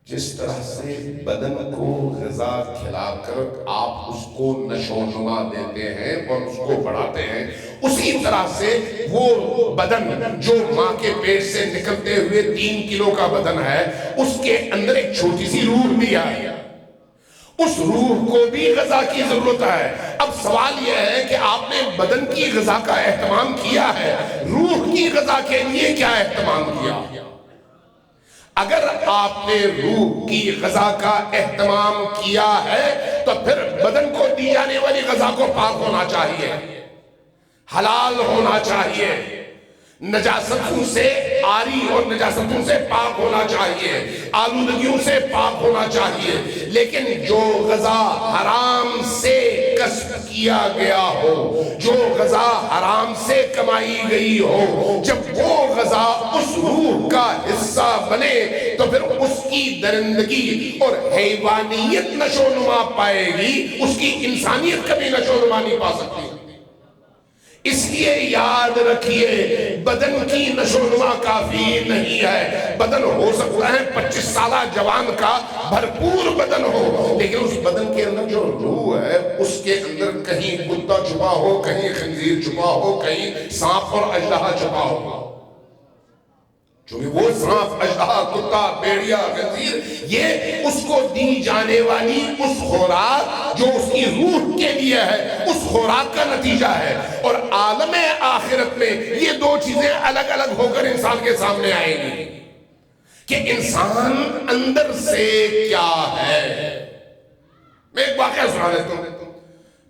Speaker 1: جس طرح سے بدن کو غذا کھلا کر آپ اس کو نشو و نما دیتے ہیں اور اس کو بڑھاتے ہیں، اسی طرح سے وہ بدن جو ماں کے پیٹ سے نکلتے ہوئے 3 کلو کا بدن ہے، اس کے اندر ایک چھوٹی سی روح بھی ہے. اس روح کو بھی غذا کی ضرورت ہے. اب سوال یہ ہے کہ آپ نے بدن کی غذا کا اہتمام کیا ہے، روح کی غذا کے لیے کیا اہتمام کیا؟ اگر آپ نے روح کی غذا کا اہتمام کیا ہے تو پھر بدن کو دی جانے والی غذا کو پاک ہونا چاہیے، حلال ہونا چاہیے، نجاستوں سے عاری اور نجاستوں سے پاک ہونا چاہیے، آلودگیوں سے پاک ہونا چاہیے. لیکن جو غذا حرام سے کسب کیا گیا ہو، جو غذا حرام سے کمائی گئی ہو، جب وہ غذا اس روح کا حصہ بنے تو پھر اس کی درندگی اور حیوانیت نشو و نما پائے گی، اس کی انسانیت کبھی نشو و نما نہیں پا سکتی. اس لیے یاد رکھیے بدن کی نشو و نما کافی نہیں ہے. بدن ہو سکتا ہے 25 سالہ جوان کا بھرپور بدن ہو، لیکن اس بدن کے اندر جو روح ہے اس کے اندر کہیں کتا چھپا ہو، کہیں خنزیر چھپا ہو، کہیں سانپ اور اژدہا چھپا ہو. چونکہ وہ سانپ اژدہا گدھا، کتا، بیڑیا، خنزیر، یہ اس کو دی جانے والی اس خوراک جو اس کی روح کے لیے ہے، اس خوراک کا نتیجہ ہے۔ اور عالم آخرت میں یہ دو چیزیں الگ الگ ہو کر انسان کے سامنے آئیں گی کہ انسان اندر سے کیا ہے۔ میں ایک واقعہ سنا دیتا ہوں۔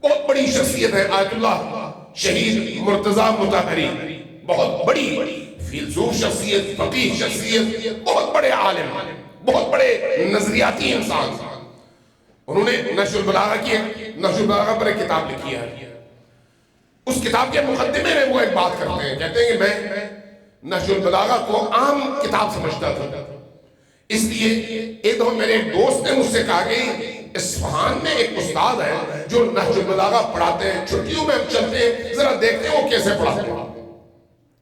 Speaker 1: بہت بڑی شخصیت ہے آیت اللہ شہید مرتضیٰ مطہری، بہت بڑی فیلسوف شخصیت، فقیہ شخصیت، بہت بڑے عالم، بہت بڑے نظریاتی انسان۔ انہوں نے نہج البلاغہ کی، نہج البلاغہ پر ایک کتاب لکھی ہے۔ اس کتاب کے مقدمے میں وہ ایک بات کرتے ہیں، کہتے ہیں کہ میں نہج البلاغہ کو عام کتاب سمجھتا تھا، اس لیے ایک دفعہ میرے ایک دوست نے مجھ سے کہا کہ اصفہان میں ایک استاد ہے جو نہج البلاغہ پڑھاتے ہیں، چھٹیوں میں ہم چلتے ہیں، ذرا دیکھتے ہیں وہ کیسے پڑھاتے ہیں۔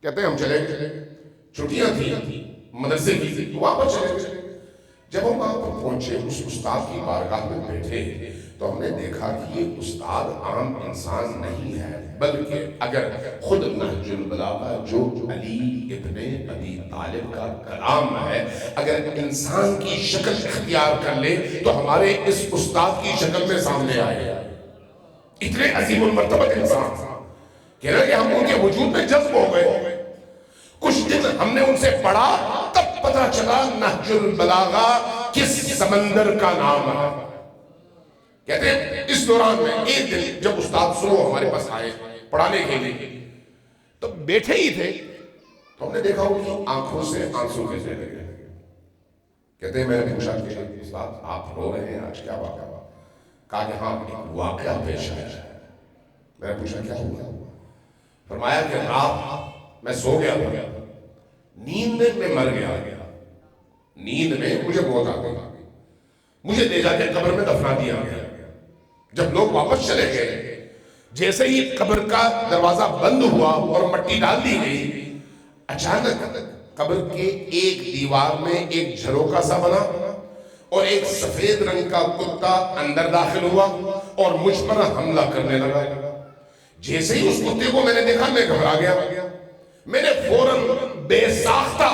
Speaker 1: کہتے ہیں ہم چلے گئے، چھٹیاں تھیں مدرسے کی، وہاں پر چلے گئے۔ جب ہم وہاں پر پہنچے، اس استاد کی بارگاہ میں بیٹھے، تو ہم نے دیکھا کہ یہ استاد عام انسان نہیں ہے، بلکہ اگر خود نہج البلاغہ جو علی ابن ابی طالب کا کلام ہے، اگر انسان کی شکل اختیار کر لے تو ہمارے اس استاد کی شکل میں سامنے آئے۔ اتنے عظیم المرتبت انسان کہہ رہے کہ ہم ان کے وجود میں جذب ہو گئے۔ کچھ دن ہم نے ان سے پڑھا، تب پتہ چلا نہج البلاغہ کس سمندر کا نام ہے۔ کہتے ہیں اس دوران میں ایک دن جب استاد سلو ہمارے پاس آئے پڑھانے کے لیے، تو بیٹھے ہی تھے، تو ہم نے دیکھا ان کی آنکھوں سے آنسو گرنے لگے۔ کہتے ہیں میں نے پوچھا کہ استاد آپ رو رہے ہیں، آج کیا واقعہ ہوا؟ کہا کہ ہاں ایک واقعہ پیش آیا ہے۔ میں نے پوچھا کیا ہوا؟ فرمایا کہ رات میں سو گیا تھا، نیند میں مر گیا، نیند میں مجھے موت آ گئی، مجھے لے جا کے قبر میں دفنا دیا گیا۔ جب لوگ واپس چلے گئے، جیسے ہی قبر کا دروازہ بند ہوا اور مٹی ڈال دی گئی، اچانک قبر کے ایک دیوار میں ایک جھروکا سا بنا اور ایک سفید رنگ کا کتا اندر داخل ہوا اور مجھ پر حملہ کرنے لگا۔ جیسے ہی اس کتے کو میں نے دیکھا، میں گھبرا گیا۔ میں نے فوراً بے ساختہ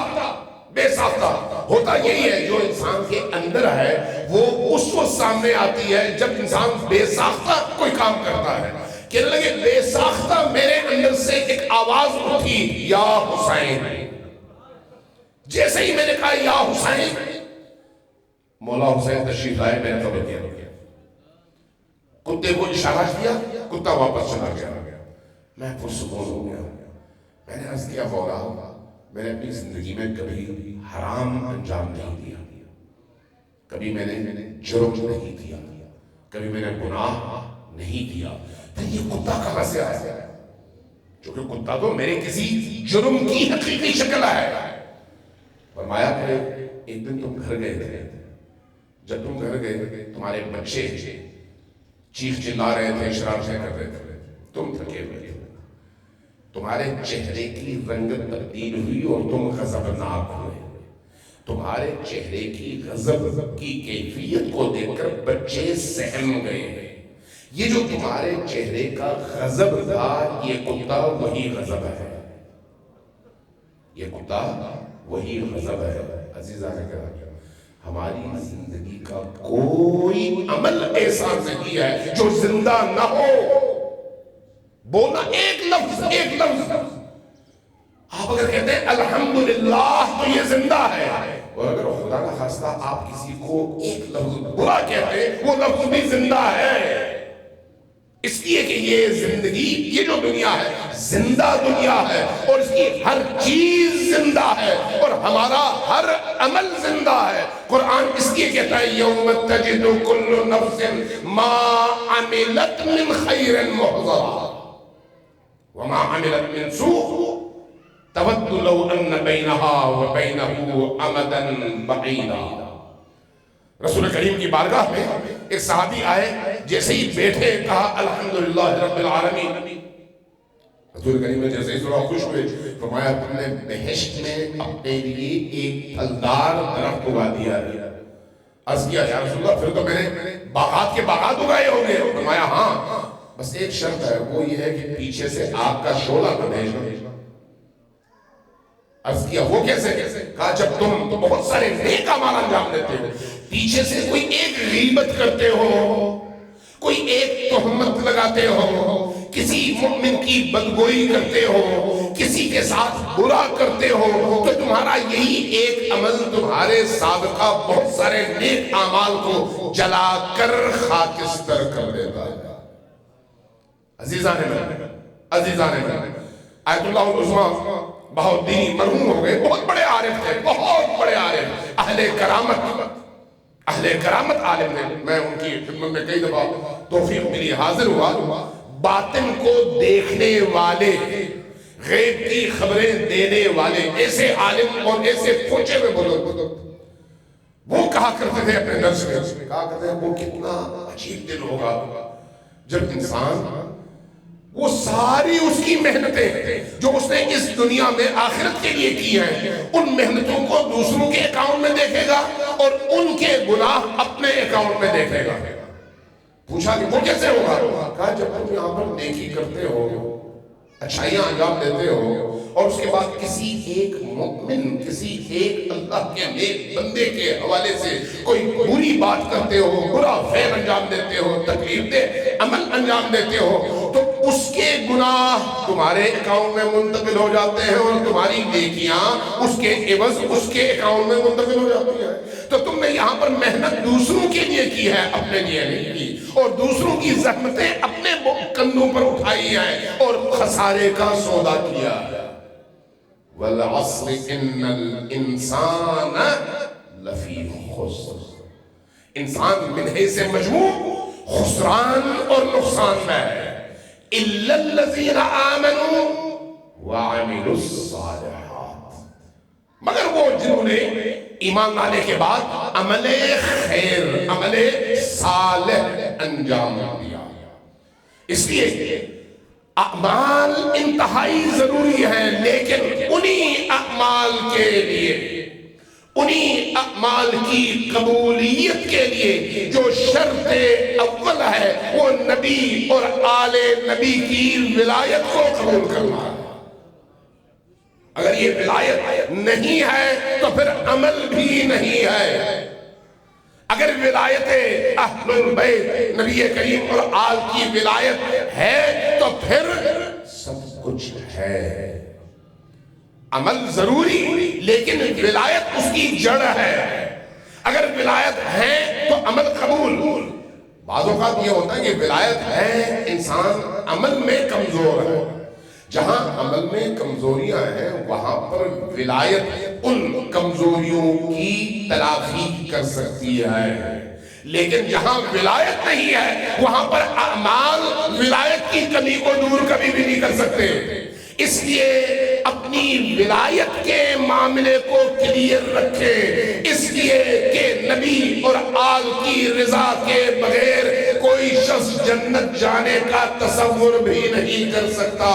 Speaker 1: ہوتا یہی ہے جو انسان کے اندر ہے وہ اس وقت سامنے آتی ہے جب انسان بے ساختہ کوئی کام کرتا ہے۔ کہنے لگے بے ساختہ میرے اندر سے ایک آواز اٹھی، یا حسین۔ جیسے ہی میں نے کہا یا حسین، مولا حسین تشریف لائے میرے قبر کے اندر۔ کتے کو اشارہ کیا، کتا واپس چلا گیا، میں پرسکون ہو گیا۔ میں نے عرض کیا مولا، میں نے اپنی زندگی میں کبھی حرام انجام نہیں دیا، کبھی میں نے جرم نہیں کیا، کبھی میں نے گناہ نہیں کیا، پھر یہ کتا کہاں سے آیا؟ چونکہ کتا تو میرے کسی جرم کی حقیقی شکل ہے۔ فرمایا کہ ایک دن تم گھر گئے تھے، جب تم گھر گئے تمہارے بچے چیخ چلا رہے تھے، شرارتیں کر رہے تھے، تم تھکے ہوئے تھے، تمہارے چہرے کی رنگت تبدیل ہوئی اور تم غضبناک ہوئے۔ تمہارے چہرے کی غضب کی کیفیت کو دیکھ کر بچے سہم گئے۔ یہ جو تمہارے چہرے کا غضب تھا، یہ کتا وہی غضب ہے، یہ کتا وہی غضب ہے۔ عزیزان کرام، ہماری زندگی کا کوئی عمل ایسا نہیں ہے جو زندہ نہ ہو۔ بولنا ایک لفظ آپ اگر کہتے ہیں الحمدللہ تو یہ زندہ ہے، اور اگر خدا نہ خواستہ آپ کسی کو ایک لفظ برا کہتے ہیں، وہ لفظ بھی زندہ ہے۔ اس لیے کہ یہ زندگی، یہ جو دنیا ہے زندہ دنیا ہے، اور اس کی ہر چیز زندہ ہے، اور ہمارا ہر عمل زندہ ہے۔ قرآن اس لیے کہتا ہے یوم تجد کل نفس ما عملت من خیر محضرا وما عملت من سوء تود لو ان بینها وبینه امدا بعیدا۔ رسول کریم کی بارگاہ میں ایک صحابی آئے، جیسے ہی بیٹھے کہا الحمدللہ رب العالمین۔ رسول کریم نے جیسے ہی تھوڑا خوش ہوئے، فرمایا تم نے بہشت میں اپنے لیے ایک پھلدار درخت اگا دیا ہے۔ عرض کیا یا رسول اللہ پھر تو میں نے باغات کے باغات اگائے ہوں گے؟ فرمایا ہاں، بس ایک شرط ہے، وہ یہ ہے کہ پیچھے سے آگ کا شعلہ نہ بھیجنا۔ عرض کیا وہ کیسے؟ کہا جب تم بہت سارے نیک اعمال انجام دیتے ہو، پیچھے سے کوئی ایک غیبت کرتے ہو، کوئی ایک تہمت لگاتے ہو، کسی مومن کی بدگوئی کرتے ہو، کسی کے ساتھ برا کرتے ہو، تو تمہارا یہی ایک عمل تمہارے سابقہ بہت سارے نیک اعمال کو جلا کر خاکستر کر دیتا ہے۔ عزیزان میں آیت اللہ العظمیٰ بہاؤالدین مرحوم ہو گئے، بہت بڑے عارف تھے، بہت بڑے عارف، اہل کرامت عالم نے، میں ان کی خدمت میں کئی دفعہ توفیق ملی، حاضر ہوا، باطن کو دیکھنے والے، غیب کی خبریں دینے والے ایسے عالم اور ایسے پہنچے ہوئے بزرگ، وہ کہا کرتے تھے اپنے درس میں، کہا کرتے ہیں وہ کتنا عجیب دن ہوگا جب انسان وہ ساری اس کی محنتیں جو اس نے اس دنیا میں آخرت کے لیے کی ہیں، ان محنتوں کو دوسروں کے اکاؤنٹ میں دیکھے گا اور ان کے گناہ اپنے اکاؤنٹ میں دیکھے گا۔ پوچھا کہ وہ کیسے ہوگا؟ کہا جب تم یہاں پر نیکی کرتے ہو، اچھائیاں انجام دیتے ہو، اور اس کے بعد کسی ایک مومن، کسی ایک اللہ کے نیک بندے کے حوالے سے کوئی بری بات کرتے ہو، برا فعل انجام دیتے ہو، تکلیف دہ عمل انجام دیتے ہو، تو اس کے گناہ تمہارے اکاؤنٹ میں منتقل ہو جاتے ہیں اور تمہاری نیکیاں اس کے عوض اس کے اکاؤنٹ میں منتقل ہو جاتی ہیں۔ تو تم نے یہاں پر محنت دوسروں کے لیے کی ہے، اپنے لیے نہیں کی، اور دوسروں کی زحمتیں اپنے کندھوں پر اٹھائی ہیں اور خسارے کا سودا کیا ہے۔ وَالْعَصْرِ إِنَّ الْإِنسَانَ لَفِي خُسْرٍ، انسان من حیث مجموع خسران اور نقصان میں ہے، إِلَّا الَّذِينَ آمَنُوا وَعَمِلُوا الصَّالِحَاتِ، مگر وہ جنہوں نے ایمان لانے کے بعد عمل خیر، عمل صالح انجام دیا۔ اس لیے اعمال انتہائی ضروری ہیں، لیکن انہی اعمال کے لیے، انہی اعمال کی قبولیت کے لیے جو شرط اول ہے وہ نبی اور آل نبی کی ولایت کو قبول کرنا ہے۔ اگر یہ ولایت نہیں ہے تو پھر عمل بھی نہیں ہے۔ اگر ولایت اہل البیت نبی کریم اور آل کی ولایت ہے تو پھر سب کچھ ہے۔ عمل ضروری لیکن ولایت اس کی جڑ ہے۔ اگر ولایت ہے تو عمل قبول۔ بعض اوقات یہ ہوتا ہے کہ ولایت ہے، انسان عمل میں کمزور ہے، جہاں عمل میں کمزوریاں ہیں وہاں پر ولایت ان کمزوریوں کی تلافی کر سکتی ہے، لیکن جہاں ولایت نہیں ہے وہاں پر اعمال ولایت کی کمی کو دور کبھی بھی نہیں کر سکتے۔ اس لیے اپنی ولایت کے معاملے کو کلیئر رکھیں، اس لیے کہ نبی اور آل کی رضا کے بغیر کوئی شخص جنت جانے کا تصور بھی نہیں کر سکتا۔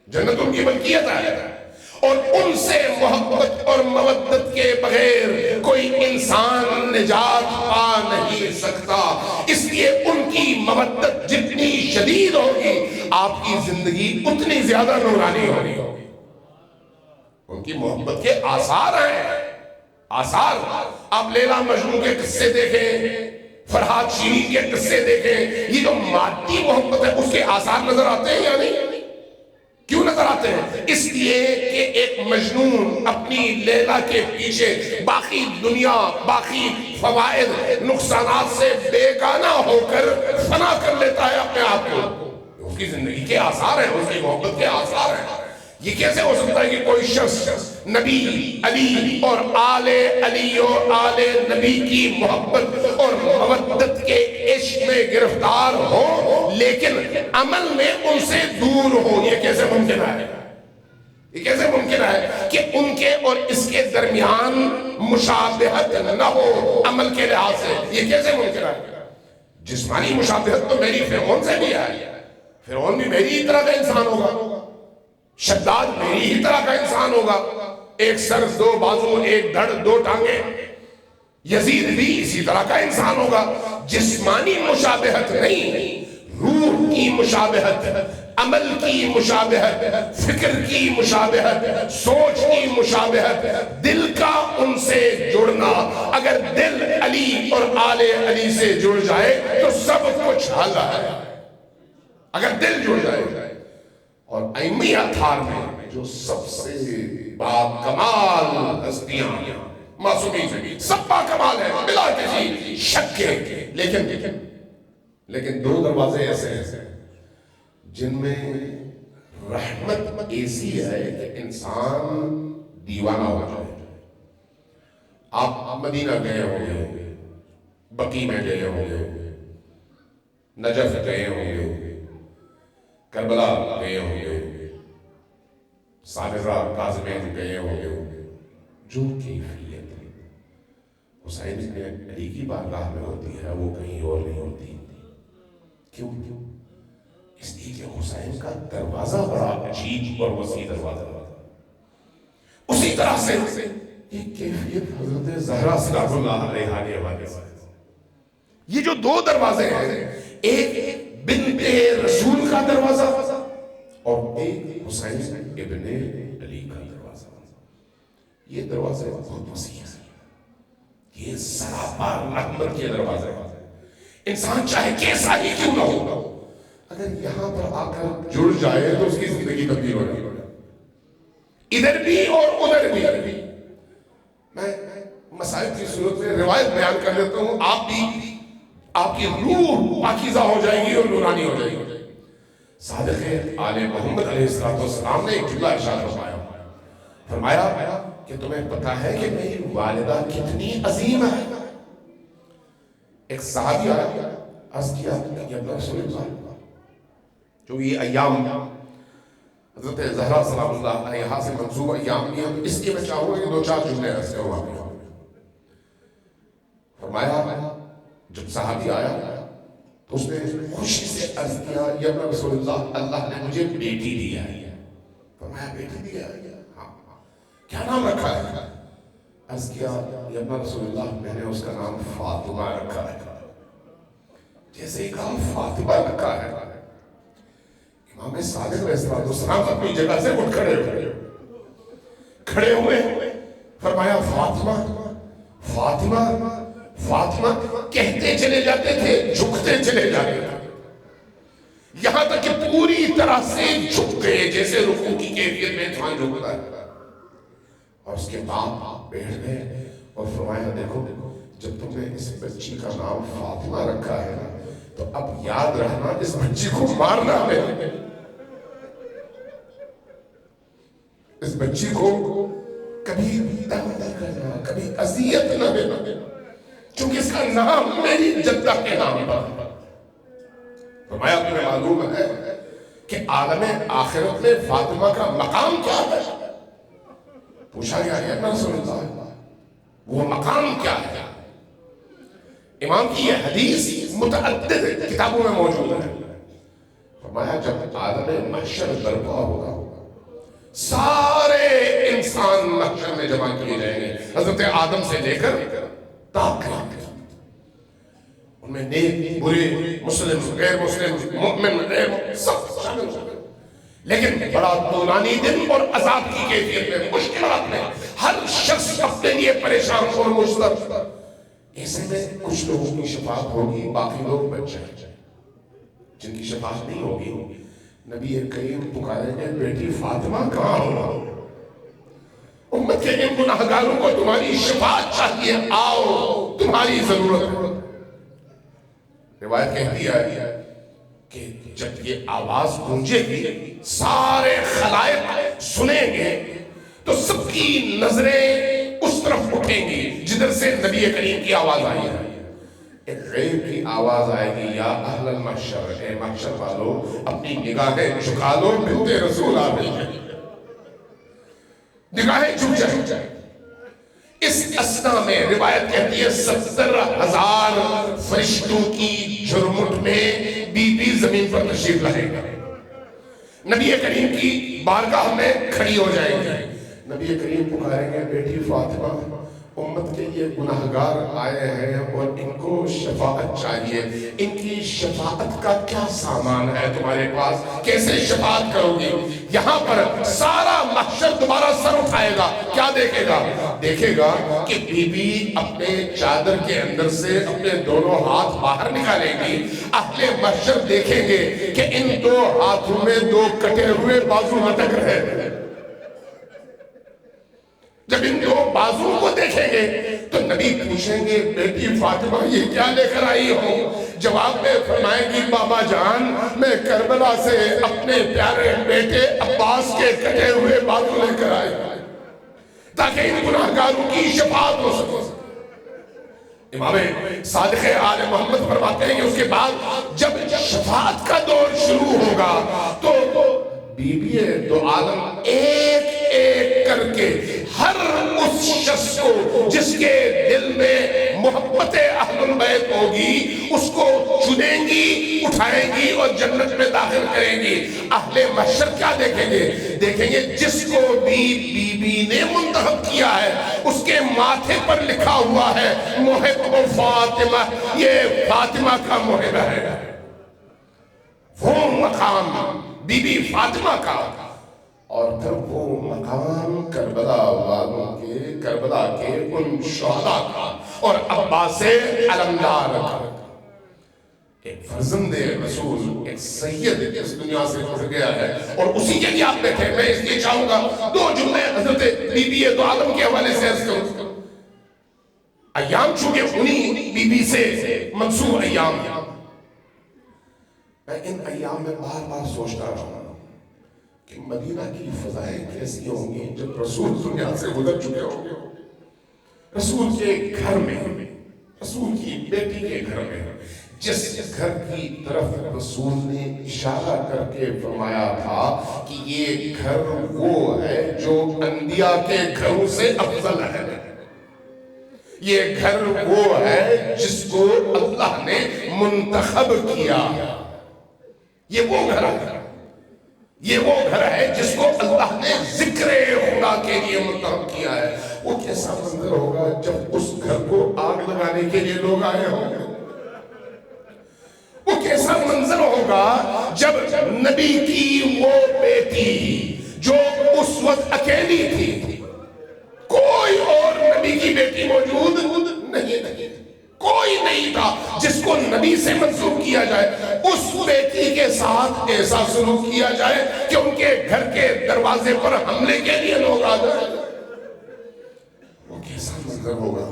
Speaker 1: جنت ان کی ملکیت ہے، اور ان سے محبت اور مودت کے بغیر کوئی انسان نجات پا نہیں سکتا۔ اس لیے ان کی مودت جتنی شدید ہوگی آپ کی زندگی اتنی زیادہ نورانی ہوگی۔ ان کی محبت کے آثار ہیں، آثار۔ آپ لیلا مجنون کے قصے دیکھیں، فرحاد شیرین کے قصے دیکھیں، یہ جو مادی محبت ہے اس کے آثار نظر آتے ہیں یا نہیں؟ کیوں نظر آتے ہیں؟ اس لیے کہ ایک مجنون اپنی لیلا کے پیچھے باقی دنیا، باقی فوائد، نقصانات سے بیگانہ ہو کر فنا کر لیتا ہے اپنے آپ کو۔ اس کی زندگی کے آثار ہیں، اس کی محبت کے آثار ہیں۔ یہ کیسے ہو سکتا ہے کہ کوئی شخص نبی علی اور آل علی اور آل نبی کی محبت اور مودت کے عشق میں گرفتار ہو لیکن عمل میں ان سے دور ہو؟ یہ کیسے ممکن ہے؟ یہ کیسے ممکن ہے کہ ان کے اور اس کے درمیان مشابہت نہ ہو عمل کے لحاظ سے؟ یہ کیسے ممکن ہے؟ جسمانی مشابہت تو میری فرعون سے بھی ہے، فرعون بھی میری ہی طرح کا انسان ہوگا، شداد میری ہی طرح کا انسان ہوگا، ایک سر، دو بازو، ایک دھڑ، دو ٹانگیں۔ یزید بھی اسی طرح کا انسان ہوگا۔ جسمانی مشابہت نہیں، روح کی مشابہت، عمل کی مشابہت، فکر کی مشابہت، سوچ کی مشابہت، دل کا ان سے جڑنا، اگر دل علی اور آل علی سے جڑ جائے تو سب کچھ حل ہے، اگر دل جڑ جائے۔ اور ائمہ اطہار میں جو سب سے با کمال ہستیاں معصومین، سب با کمال ہیں بلا کسی شک کے، لیکن دو دروازے ایسے ہیں جن میں رحمت ایسی ہے کہ انسان دیوانہ ہو جائے۔ آپ مدینہ گئے ہوں گے، بقیع میں گئے ہوں گے، نجف گئے ہوں گے، کربلا گئے ہوں گے، سابرہ کاظمین گئے ہوں گے، جو کیفیت حسین ابن علی کی بارگاہ میں ہوتی ہے وہ کہیں اور نہیں ہوتی۔ کیوں؟ اس لیے کہ حسین کا دروازہ بڑا عجیب اور وسیع دروازہ ہے۔ اسی طرح سے یہ کیفیت حضرت زہرا سلام اللہ علیہ وسلم، یہ جو دو دروازے ہیں، ایک بنت رسول کا دروازہ اور ایک حسین ابن علی کا دروازہ، یہ دروازے بہت وسیع ہیں، یہ سراپا رحمت کے دروازے ہیں۔ انسان چاہے کیسا ہی کیوں نہ ہو، اگر یہاں پر آ کر جڑ جائے تو اس کی زندگی تبدیل ہو جائے، ادھر بھی اور ادھر بھی۔ میں مسائل کی صورت میں روایت بیان کر لیتا ہوں، آپ کی روح پاکیزہ ہو جائے گی اور نورانی ہو جائے گی۔ صادق آل محمد علیہ السلام نے ایک جملہ ارشاد فرمایا کہ تمہیں پتہ ہے کہ میری والدہ کتنی عظیم ہے؟ ایک صحابی آیا، عرض کیا کہ ابن رسول اللہ، جو یہ ایام حضرت زہرا سلام اللہ علیہا سے منسوب ایام بھی ہم، اس لیے میں چاہوں گا کہ دو چار جملے ایسے ہوا بھی۔ فرمایا جب صحابی آیا تو اس نے خوشی سے عرض کیا یا ابن رسول اللہ، اللہ نے مجھے بیٹی دیا ہے۔ فرمایا بیٹی دیا ہے؟ ہاں۔ کیا نام رکھا ہے؟ عرض کیا یا ابن رسول اللہ، میں نے اس کا نام فاطمہ رکھا ہے۔ جیسے ہی کہا فاطمہ رکھا ہے، امام صادق علیہ السلام اپنی جگہ سے اٹھ کھڑے ہوئے، فرمایا فاطمہ فاطمہ فاطمہ کہتے چلے جاتے تھے، جھکتے چلے جاتے تھے، یہاں تک کہ پوری طرح سے جھک گئے، جیسے رکوع کی کیفیت میں انسان جھکتا ہے۔ اور اس کے بعد بیٹھ گئے اور فرمایا دیکھو جب تم نے اس بچی کا نام فاطمہ رکھا ہے تو اب یاد رہنا اس بچی کو مارنا ہے، اس بچی کو کبھی تنگ نہ کرنا، کبھی اذیت نہ دینا، چونکہ اس کا نام میری جدہ کے نام پر۔ فرمایا تمہیں معلوم ہے کہ عالم آخرت میں فاطمہ کا مقام کیا ہے؟ پوچھا گیا ہے رسول اللہ وہ مقام کیا ہے؟ امام کی یہ حدیث متعدد کتابوں میں موجود ہے۔ فرمایا جب عالم محشر برپا ہوگا، سارے انسان محشر میں جمع کیے جائیں گے، حضرت آدم سے لے کر تاقیات، ان میں نیک برے، مسلم غیر مسلم، مؤمن غیر مؤمن، سب شامل ہوں گے۔ لیکن بڑا طولانی دن اور عذاب کی کیفیت میں، مشکلات میں، ہر شخص اپنے لیے پریشان اور مشترک، ایسے میں کچھ لوگوں کی شفاعت ہوگی، باقی لوگ بچ جائیں گے۔ جن کی شفاعت نہیں ہوگی، نبی کریم پکاریں گے بیٹی فاطمہ کہاں ہو؟ امت کے ان گناہگاروں کو تمہاری شفاعت چاہیے، آؤ تمہاری ضرورت ہے۔ روایت کہتی ہے کہ جب یہ آواز گونجے گی، سارے خلائق سنیں گے تو سب کی نظریں اس طرف اٹھیں گی جدھر سے نبی کریم کی آواز آئی ہے۔ ایک غیب کی آواز آئے گی، یا اہل المحشر، اے محشر والو اپنی نگاہیں جھکا لو، بنت رسول آ گئی ہے۔ نگاہیں جھک جائیں۔ اس اسنا میں روایت کہتی ہے 70,000 فرشتوں کی جھرمٹ میں بی بی زمین پر تشریف لائے گا، نبی کریم کی بارگاہ میں کھڑی ہو جائیں گے۔ نبی کریم پکاریں گے بیٹی فاطمہ، امت کے یہ گناہگار آئے ہیں اور ان کو شفاعت چاہیے. ان کی شفاعت کا کیا سامان ہے تمہارے پاس؟ کیسے شفاعت کرو گی؟ یہاں پر سارا محشر دوبارہ سر اٹھائے گا. کیا دیکھے گا؟ دیکھے گا کہ بی بی اپنے چادر کے اندر سے اپنے دونوں ہاتھ باہر نکالیں گی. اہل محشر دیکھیں گے کہ ان دو ہاتھوں میں دو کٹے ہوئے بازو لٹک رہے ہیں. جب ان دو بازو کو دیکھیں گے تو نبی پوچھیں گے بیٹی فاطمہ یہ کیا لے کر آئی ہو؟ جواب میں فرمائیں گی بابا جان میں کربلا سے اپنے پیارے بیٹے عباس کے کٹے ہوئے بازو لے کر آئی تاکہ ان گناہگاروں کی شفاعت ہو سکے. امام صادق آل محمد فرماتے ہیں کہ اس کے بعد جب شفاعت کا دور شروع ہوگا تو بی بی دو عالم ایک ایک کر کے ہر اس شخص کو جس کے دل میں محبت اہل البیت ہوگی اس کو چنیں گی، اٹھائیں گی اور جنت میں داخل کریں گی. اہل محشر کیا دیکھیں گے؟ دیکھیں گے جس کو بھی بی بی نے منتخب کیا ہے اس کے ماتھے پر لکھا ہوا ہے محب فاطمہ، یہ فاطمہ کا محب ہے. وہ مقام بی بی فاطمہ کا، اور پھر وہ مقام کربلا والوں کے، کربلا کے ان شہداء کا اور عباس علمدار کا. ایک فرزند رسول، ایک سید اس دنیا سے اٹھ گیا ہے اور اسی کے لیے آپ بیٹھے. میں اس لیے چاہوں گا دو جملے حضرت بی بی دو عالم کے حوالے سے عرض کروں. ایام چونکہ انہی بی بی سے منسوب ایام، میں ان ایام میں بار بار سوچتا رہا ہوں کہ مدینہ کی فضائیں کیسی ہوں گی جب رسول دنیا سے گزر چکے ہوں گے. رسول کے گھر میں، رسول کی بیٹی کے گھر میں، جس گھر کی طرف رسول نے اشارہ کر کے فرمایا تھا کہ یہ گھر وہ ہے جو انبیاء کے گھروں سے افضل ہے، یہ گھر وہ ہے جس کو اللہ نے منتخب کیا، یہ وہ گھر ہے، یہ وہ گھر ہے جس کو اللہ نے ذکر خدا کے لیے منتخب کیا ہے. وہ کیسا منظر ہوگا جب اس گھر کو آگ لگانے کے لیے لوگ آئے ہوں گے؟ وہ کیسا منظر ہوگا جب نبی کی وہ بیٹی جو اس وقت اکیلی تھی، کوئی اور نبی کی بیٹی موجود نہیں، کوئی نہیں تھا جس کو نبی سے منسوب کیا جائے، اس بیٹی کے ساتھ ایسا سلوک کیا جائے کہ ان کے گھر کے دروازے پر حملے کے لیے لوگ آ جائیں. وہ کیسا منظر ہوگا؟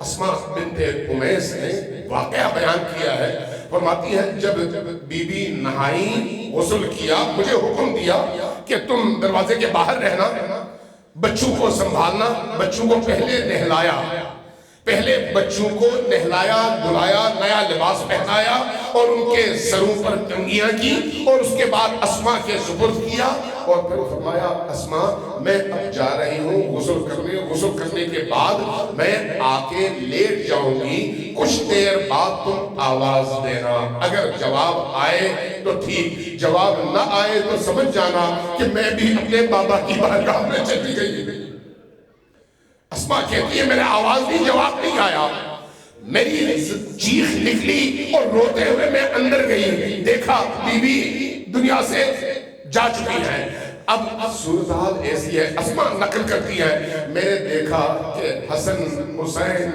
Speaker 1: اسماء بنت امیس نے واقعہ بیان کیا ہے، فرماتی ہے جب بی بی نہائی، غسل کیا، مجھے حکم دیا کہ تم دروازے کے باہر رہنا، بچوں کو سنبھالنا. بچوں کو پہلے بچوں کو نہلایا، دھلایا، نیا لباس پہنایا اور ان کے سروں پر کنگھیاں کی اور اس کے بعد اسماء کے سپرد کیا اور پھر فرمایا اسماء میں اب جا رہی ہوں غسل کرنے کے بعد میں آ کے لیٹ جاؤں گی، کچھ دیر بعد تم آواز دینا، اگر جواب آئے تو ٹھیک، جواب نہ آئے تو سمجھ جانا کہ میں بھی اپنے بابا کی بارگاہ میں چلی گئی. اسماء کہتی ہے میں نے آواز دی، جواب نہیں آیا، میری چیخ نکلی اور روتے ہوئے میں اندر گئی، دیکھا بی بی دنیا سے جا چکی ہے. اب صورتحال ایسی ہے، اسماء نقل کرتی ہے میں نے دیکھا کہ حسن، حسین،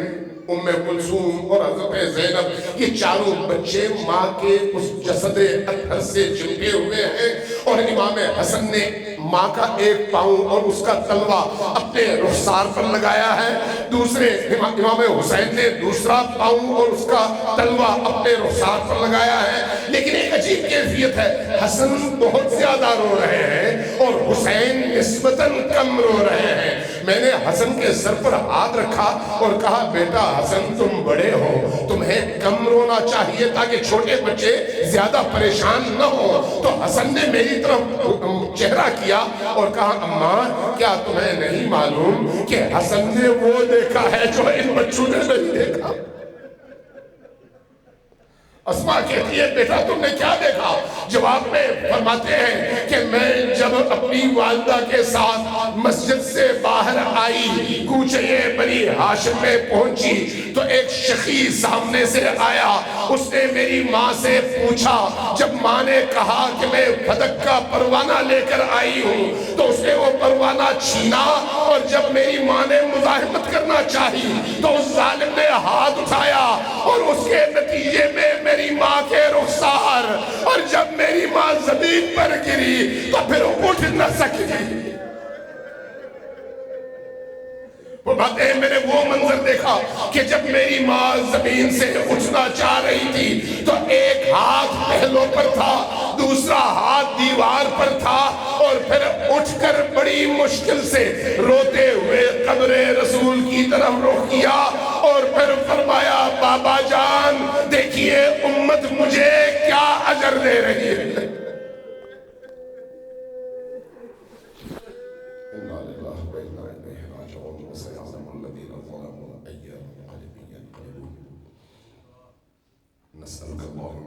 Speaker 1: ام کلثوم اور حضرت زینب یہ چاروں بچے ماں کے اس جسد اطہر سے چمٹے ہوئے ہیں اور امام حسن نے ماں کا ایک پاؤں اور اس کا تلوہ اپنے رخسار پر لگایا ہے، دوسرے امام حسین نے دوسرا پاؤں اور اس کا تلوہ اپنے رخسار پر لگایا ہے. لیکن ایک عجیب کیفیت ہے، حسن بہت زیادہ رو رہے ہیں اور حسین نسبتاً کم رو رہے ہیں. میں نے حسن کے سر پر ہاتھ رکھا اور کہا بیٹا حسن تم بڑے ہو، تمہیں کم رونا چاہیے تاکہ چھوٹے بچے زیادہ پریشان نہ ہو. تو حسن نے میری طرف چہرہ کیا اور کہا اماں کیا تمہیں نہیں معلوم کہ حسن نے وہ دیکھا ہے جو ان بچوں نے نہیں دیکھا. اسما کہتی ہے بیٹا تم نے کیا دیکھا؟ جواب میں فرماتے ہیں کہ میں جب اپنی والدہ کے ساتھ مسجد سے باہر آئی، کوچے بنی ہاشم میں پہنچی تو ایک شقی سامنے سے آیا، اس نے میری ماں سے پوچھا، جب ماں نے کہا کہ میں پھدک کا پروانہ لے کر آئی ہوں تو اس نے وہ پروانہ چھینا، اور جب میری ماں نے مزاحمت کرنا چاہی تو اس ظالم نے ہاتھ اٹھایا اور اس کے نتیجے میں میری ماں کے رخسار، اور جب میری ماں زمین پر گری تو پھر اٹھ نہ سکی۔ وہ بات ہے میں نے وہ منظر دیکھا کہ جب میری ماں زمین سے اٹھنا چاہ رہی تھی تو ایک ہاتھ پہلو پر تھا، دوسرا ہاتھ دیوار پر تھا، اور پھر اٹھ کر بڑی مشکل سے روتے ہوئے قبر رسول کی طرف رخ کیا، اور پھر فرمایا بابا جان دیکھیے امت مجھے کیا اجر دے رہی ہے۔ نسألك اللهم